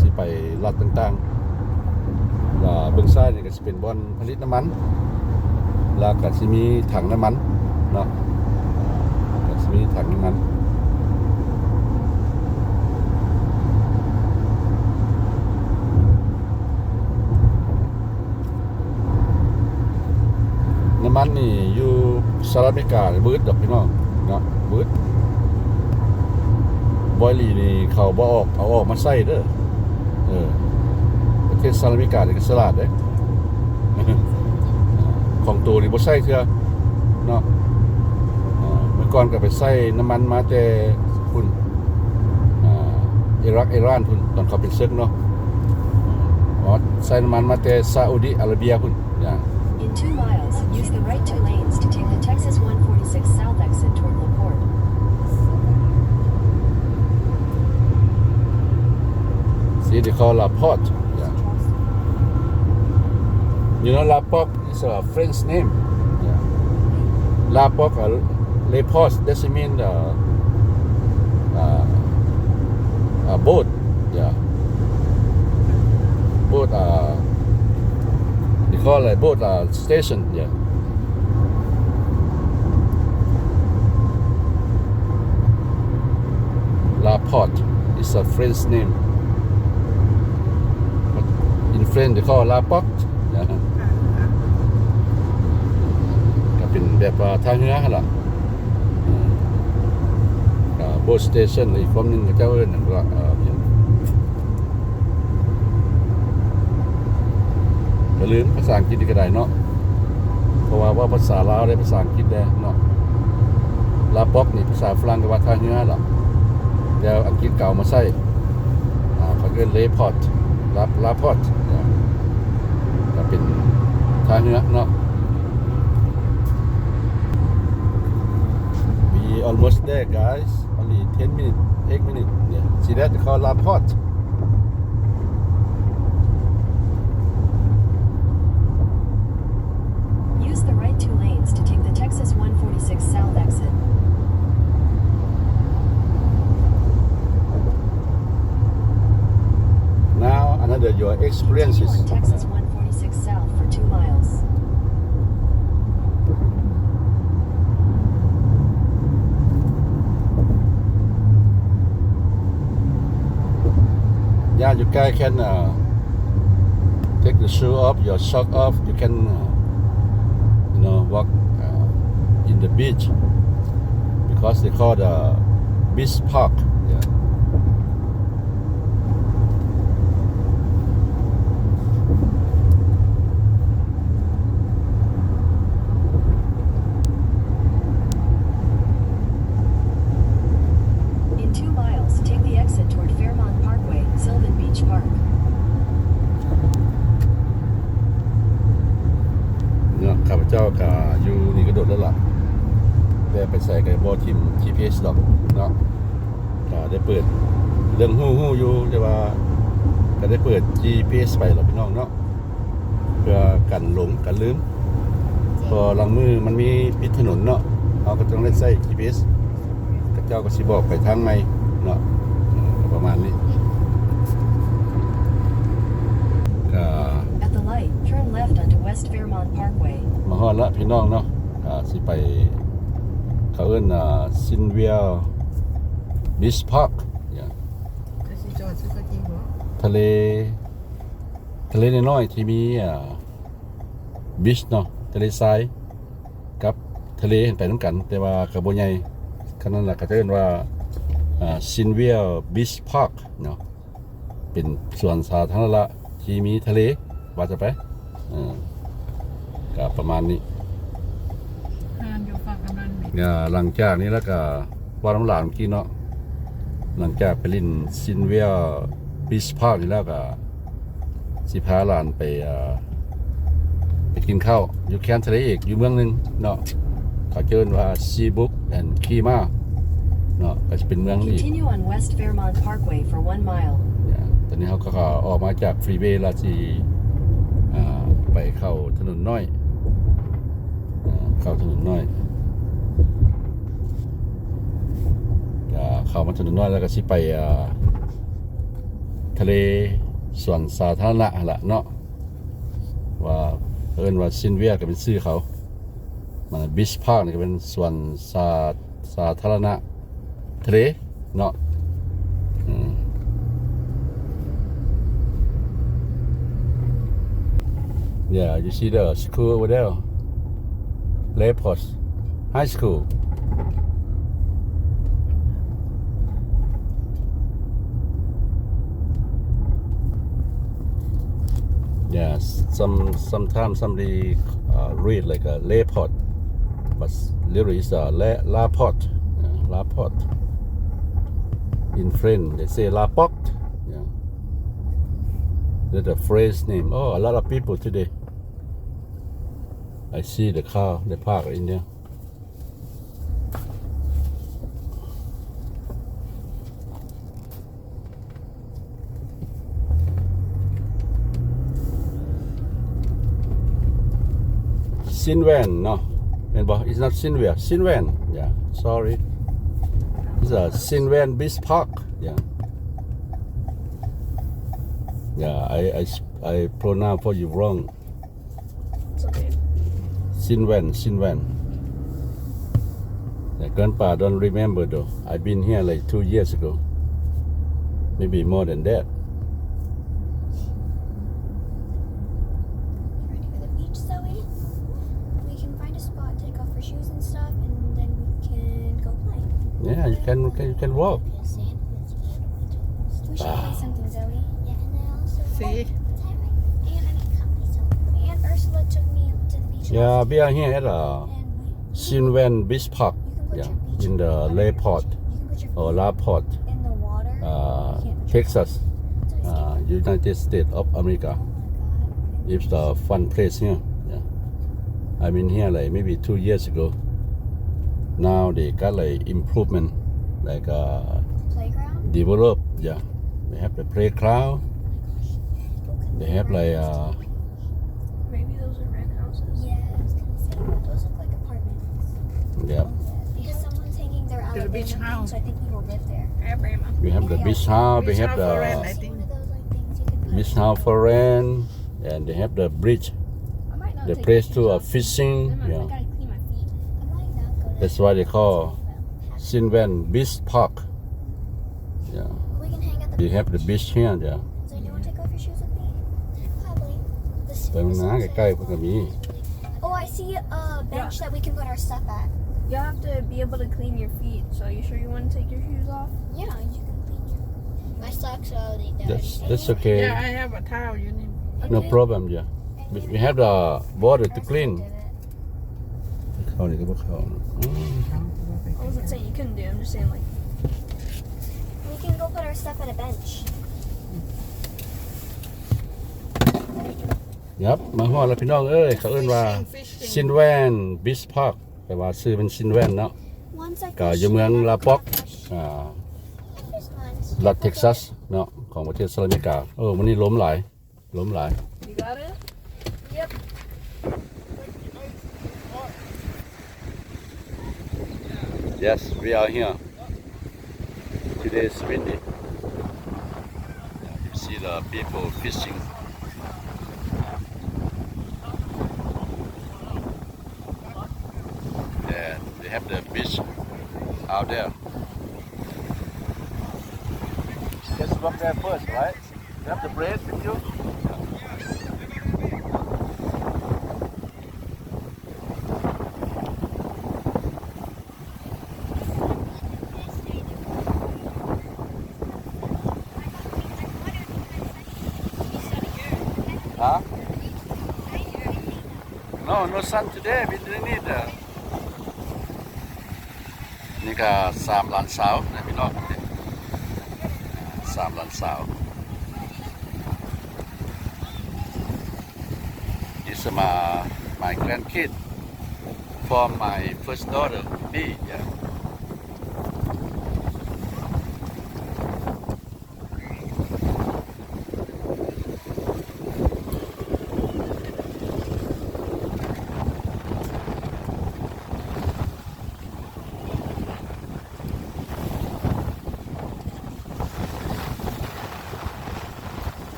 สิไปรัฐต่างๆแล้วเบื้องซ้ายนี่ก็สิเป็นบ่อนผลิตน้ำมันแล้วก็สิมีถังน้ำมันเนาะมีถังน้ำมันนี่อยู่สหรัฐอเมริกาเบิดดอกพี่น้องเนาะเบิดบอยลีนี่เขาบ่เอาออกมาใส่เด้อประเทศสหรัฐอเมริกานี่ก็ฉลาดเด้ ของตัวนี่บ่ใส่เทื่อเนาะเมื่อก่อนก็ไปใส่น้ำมันมาแต่พุ่นอิรักอิหร่านพุ่นตอนเขาเป็นศึกเนาะใส่น้ำมันมาแต่ซาอุดิอาระเบียพุ่นอย่าง In 2 miles, use the right 2 lanes to take the Texas 146 South exit toward LaPorte. See, they call LaPorte. Yeah. You know, LaPorte is a French name. Yeah. LaPorte or LaPorte doesn't mean a boat. Yeah. Boat, they call it boat station. Yeah. LaPorte is a French name. In French they call LaPorte ก็เป็นแบบว่าทางเหนือหั่นล่ะboat station อีกคำหนึงก็เจ้าเอิ้นนั่นก็อย่าลืมภาษาอังกฤษก็ได้เนาะเพราะว่าภาษาลาวได้ภาษาอังกฤษได้เนาะ LaPorte นี่ภาษาฝรั่งก็ว่าทางเหนือล่ะแล้วอังกฤษเก่ามาใช้เขาเรียก LaPorte LaPorte ก็เป็นทางเหนือเนาะ We almost there guys only 10 minutes 8 minutes yeah. See that they call LaPorte Use the right 2 lanes to take the Texas 146 South exit. Now another your experiences Continue on Texas 146 South for 2 miles. Yeah, you guys can take the shoe off, your sock off. You can, walk in the beach because they call the beach park. Yeah. In 2 miles, take the exit toward Fairmont Parkway, Sylvan Beach Park. เนาะข้าพเจ้าก็อยู่นี่ก็โดดแล้วล่ะแต่ไปใส่กับบ่ทิม GPS ดอกเนาะก็ได้เปิดเรื่องฮู้อยู่แต่ว่าก็ได้เปิด GPS ไปแล้วพี่น้องเนาะเพื่อกันหลงกันลืมพอหลังมือมันมีปิดถนนเนาะเราก็ต้องได้ใช้ GPS กับเจ้าก็สิบอกไปทางไหนเนาะประมาณนี้ก็ At the light, turn left onto West Fairmont Parkway. มาฮอดละพี่น้องเนาะสิไปเขาเอิ้นซินเวียบีชพาร์ค จะสิจอดซื้อก็จริงบ่ ทะเลน้อยๆที่มีบีชเนาะทะเลทรายกับทะเลเห็นไปนำกันแต่ว่าก็บ่ใหญ่ขนาดนั้นล่ะก็จะเอิ้นว่าซินเวียบีชพาร์คเนาะเป็นสวนสาธารณะที่มีทะเลว่าจะไปก็ประมาณนี้ หานอยู่ฝั่งอันนั้นนี่ หลังจากนี้แล้วก็ว่าน้ำหลานเมื่อกี้เนาะหลังจากไปลินซินเวียบีชพาร์คนี่แล้วก็สิพาหลานไปกินข้าวอยู่แคนทะเลอีกอยู่เมืองนึงเนาะเขาเจิญว่าซีบุกแอนด์คีมาเนาะก็จะเป็นเมืองอีก Continue on West Fairmont Parkway for 1 mile. ตอนนี้เขาก็ออกมาจากฟรีเวย์แล้วสิไปเข้าถนนน้อยเข้าถนนน้อยเข้ามาถนนน้อยแล้วก็สิไปทะเลสวนสาธารณะล่ะเนาะว่าเอิ้นว่าซินเวียก็เป็นชื่อเขามันบีชพาร์คนี่ก็เป็นสวนสาธารณะทะเลเนาะYeah, you see the school over there, LaPorte High School. Yeah, sometimes somebody read like a leopard, but literally it's a lapot. Lapot. In French, they say lapot. Yeah. That's a phrase name. Oh, a lot of people today. I see the car, they park in there. Sinwan, no. It's not Sinwan. Sinwan, yeah. Sorry. It's a Sinwan Beach Park. Yeah. Yeah, I pronounce for you wrong. It's okay. Sinwan. Yeah, grandpa don't remember though. I've been here like 2 years ago. Maybe more than that. Ready for the beach, Zoe? We can find a spot, take off our shoes and stuff, and then we can go play. Yeah, you can walk. We should play something, Zoe. Yeah, and then also. See? And Ursula took me to the beach. Yeah, we are here at And Sinwan Beach Park. you can put Yeah, your beach in the Layport You can put your or Laport, in the water. You can't put your Texas, So it's United States of America. oh my God. It's the fun place here. Yeah, I've been here like maybe 2 years ago. Now they got like improvement, like Playground? develop. Yeah, they have the playground. They have like Maybe those are rent houses. Yeah, I was gonna say that. Those look like apartments. yeah. Because someone's hanging their To the Alabama beach thing, house. so I think people live there. Alabama. We have the beach house. We Beach have house for rent, I the think. One of those like things you can put. beach house for rent, and they have the bridge, I might not the take place my to shoes off. fishing. Then I Yeah, gotta clean my feet. I might not go to that's why they call Sinwan Beach Park. Yeah, We can hang at the they have the beach here. Yeah, So do you want to take off your shoes with me? Probably. The ไปมันนะใกล้ๆพวกก็มี Oh, I see a bench that we can put our stuff at. You'll have to be able to clean your feet. So you sure you want to take your shoes off? Yeah, you can clean your. My socks are already That's okay. Yeah, I have a towel. You need. No problem. Yeah, we have the water to clean. เข้านี่ก็บ่เข้าเนอะ I wasn't saying you couldn't do it. I'm just saying like We can go put our stuff at a bench. ยับมาฮอดแล้วพี่น้องเอ้ยเขาเอิ้นว่า Fishing. ซินแวนบิชพาร์คแต่ว่าชื่อเป็นซินแวนเนาะ Once I ก็อยู่เมืองลาป็อก This one. รัฐเท็กซัสเนาะของประเทศสหรัฐอเมริกาวันนี้ล้มหลาย you got it. Yep. Yes, we are here. Today is windy. You see the people fishing. And they have the beach out there. Just walk there first, right? You have the bread with you? Huh? No sun today. We didn't need นี่ก็3 ล้านสาวนะพี่น้อง3 ล้านสาว This is my grandkid for my first daughter, B. Yeah.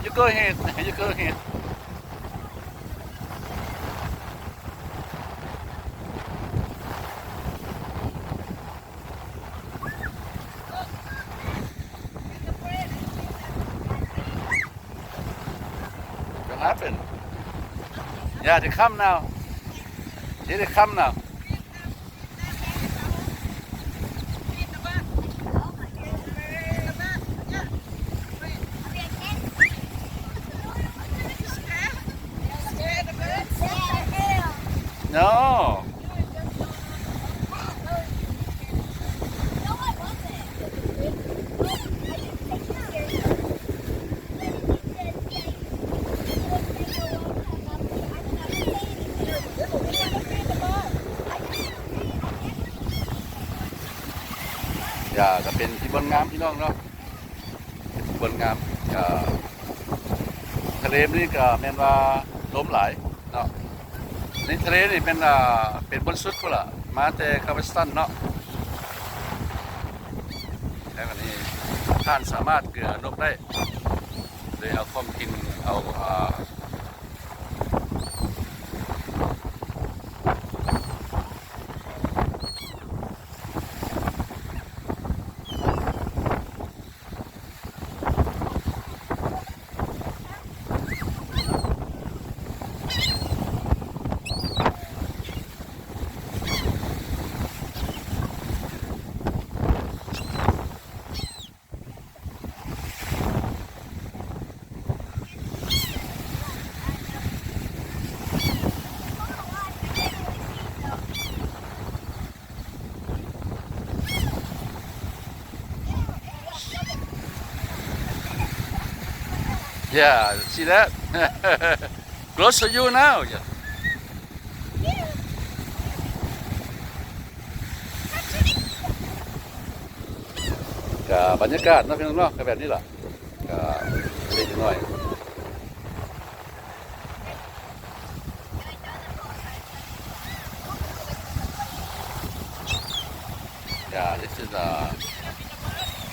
You go ahead. You go ahead. What happened? Yeah, they come now. Here they come now. No. Yeah, ก็เป็นที่บนงามพี่น้องเนาะเป็นที่บนงามทะเลนี่ก็แม่นว่าล้มหลายเนาะในทะเลนี่เป็นบนสุดพุ่นล่ะมาแต่คาซัคสถานเนาะแล้วก็นี่ท่านสามารถเกลือนกได้เลยเอาความกินเอาYeah, see that? Close to you now. Yeah. ก็บรรยากาศเนาะพี่น้องเนาะก็แบบนี้ล่ะก็เล็กน้อย Yeah, this is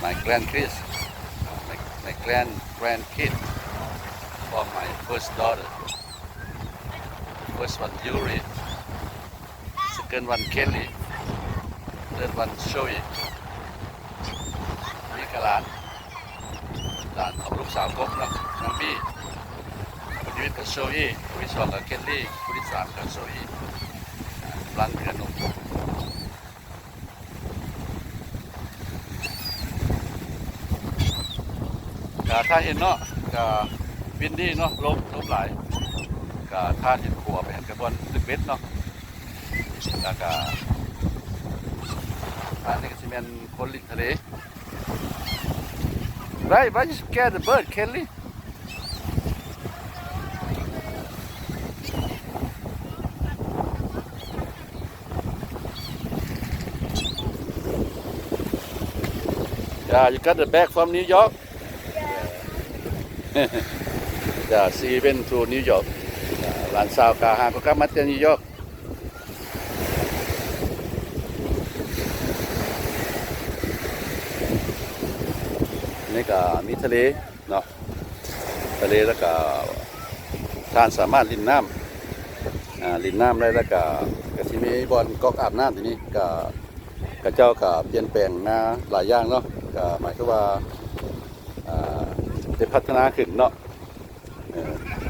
my grandkids. My grandkid for my first daughter. First one Yuri, second one Kelly, third one Shoei. นี่ก็หลานของลูกสาวกบเนาะน้องบี้คนที่เป็นโชอี้คนที่สองกับเคลลี่คนที่สามกับโชอี้ร้านเรือนนมถ้าเห็นเนาะก็วินดี้เนาะลมหลายก็ถ้าเห็นขัวไปเห็นกระบวนตึกเบ็ดเนาะแล้วก็อันนี้ก็สิเป็นคนลิงทะเล Right, why you scare the bird, Kelly? Yeah, you got the bag from New York? Yeah, she went to New York. หลานสาวกาหาก็กลับมาจากนิวยอร์กนี่ก็มีทะเลเนาะทะเลแล้วก็ท่านสามารถลินน้ำลินน้ำได้แล้วก็สิมีบอนก๊อกอาบน้ำที่นี่ก็เจ้าก็เปลี่ยนแปลงมาหลายอย่างเนาะก็หมายถึงว่าได้พัฒนาขึ้นเนาะ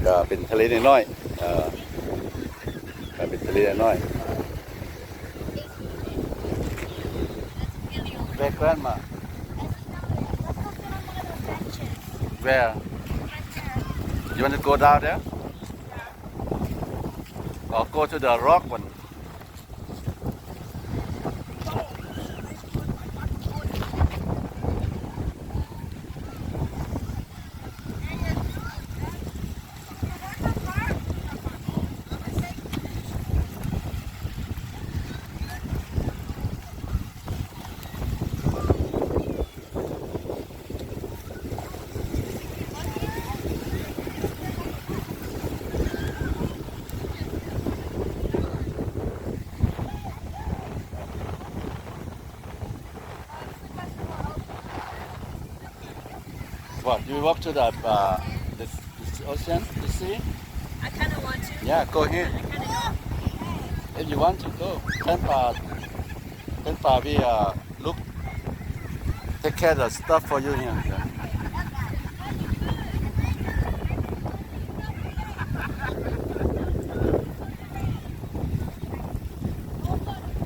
ก็เป็นทะเลน้อยก็เป็นทะเลน้อย Where grandma? Where? You want to go down there? Or go to the rock one? What? You walk to the ocean, the sea? I kind of want to. Yeah, go ahead. I kind of go. If you want to go, Tenpa, we look, take care of the stuff for you here. Yeah.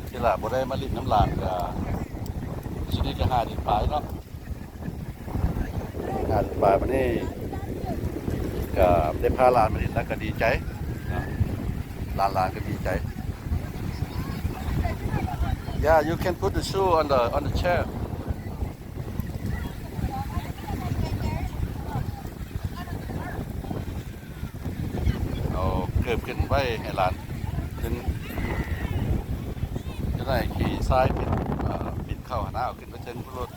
ที่ล่ะบ่ได้มาลิ้นน้ำลานก็สินี้ก็หาดินปลายเนาะหาดินปลายมานี่ก็ได้พาหลานมาลิ้นแล้วก็ดีใจเนาะหลานก็ดีใจ Yeah, you can put the shoe on the chair.เกิบขึ้นไว้ให้หลานขึ้นจะได้ขี่ซ้ายปิดเข้าหน้าเอาขึ้นไปเชิงรถ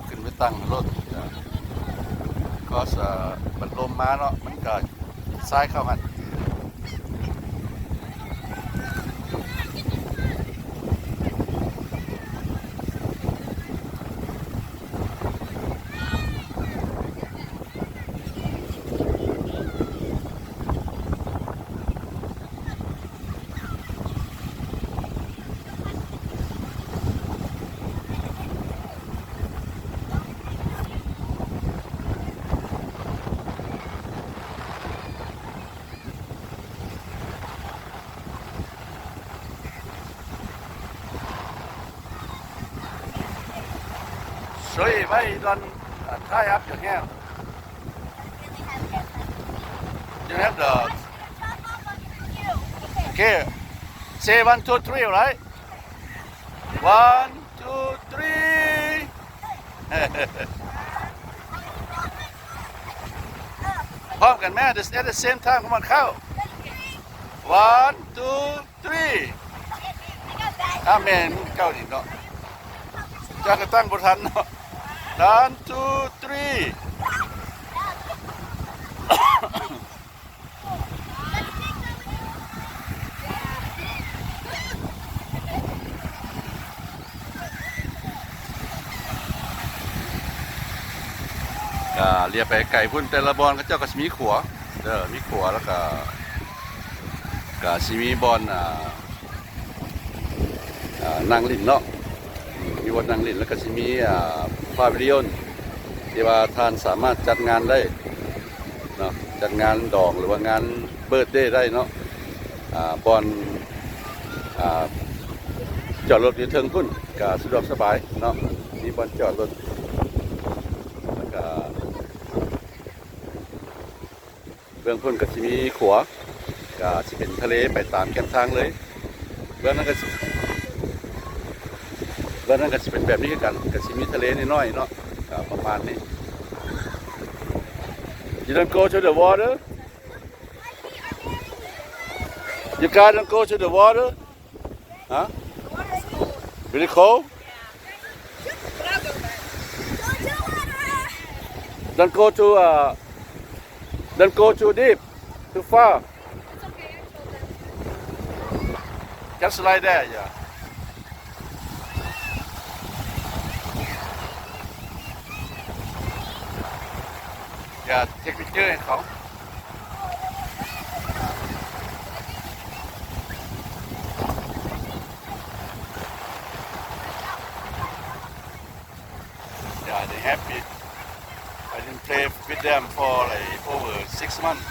ขึ้นไปตั้งรถก็บัดลมมาเนาะมันก็ซ้ายเข้าหันSorry, why you don't tie up your hair? You have the... Okay. Say 1, 2, 3, right? 1, 2, 3.พร้อมกันแม่ at the same time เข้ามาเข้า 1, 2, 3. แม่เก้าดิเนาะจะกระตั้งบ่ทันเนาะ1, 2, 3 เรียกไปไก่พุ่นแต่ละบอนเขาเจ้าก็สิมีขัวเด้อมีขัวแล้วก็สิมีบอนนั่งลิ้นเนาะมีบอนนั่งลิ้นแล้วก็สิมีพาวิลิออนที่ว่าท่านสามารถจัดงานได้เนาะจัดงานดองหรือว่างานเบิร์ธเดย์ได้เนาะบอนจอดรถอยู่เทิงพุ่นก็สะดวกสบายเนาะมีบอนจอดรถแล้วก็เบื้องพุ่นก็สิมีขัวก็สิเป็นทะเลไปตามแคมทางเลยเบื้องนั้นก็สิเป็นแบบนี้คือกันก็สิมีทะเลน้อยๆเนาะประมาณนี้ You don't go to the water? You guys don't go to the water? Huh? Really cold? Don't go too deep, too far. Just like that, yeah. Yeah, take picture ให้เขาYeah, they happy. I didn't play with them for like over 6 months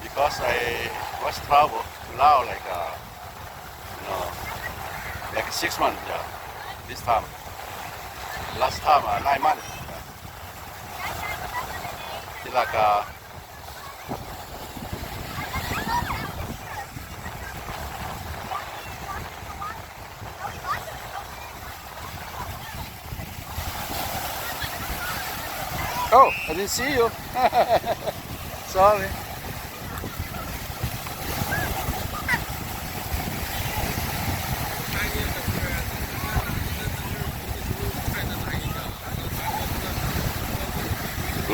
because I was travel to Laos like 6 months, yeah. This time. Last time 9 months. ที่ลากาOh, I didn't see you. Sorry.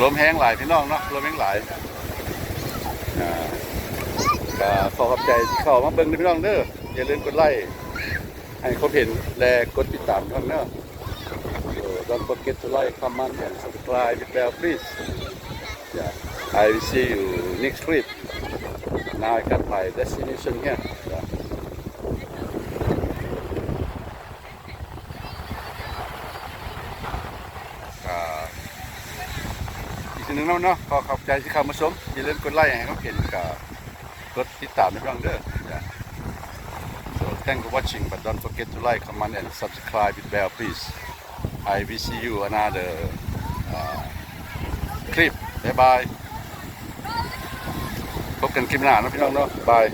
ลมแห้งหลายพี่น้องเนาะลมแห้งหลายก็ขอขอบใจที่เข้ามาเบิ่งพี่น้องเด้ออย่าลืมกดไลค์ให้เขาเห็นและกดติดตามท่านเนาะDon't forget to like, comment and subscribe with bell please. Yeah, I will see you next trip. Now I got my destination here. Yeah. อีกทีนึงเนาะขอขอบใจที่เข้ามาชมอย่าลืมกดไลค์ให้เขาเห็นกับกดติดตามพี่น้องเด้อ Yeah. So thanks for watching, but don't forget to like, comment and subscribe with bell please.I will see you another clip. Bye bye. พบกันคลิปหน้าเนาะพี่น้องเนาะบาย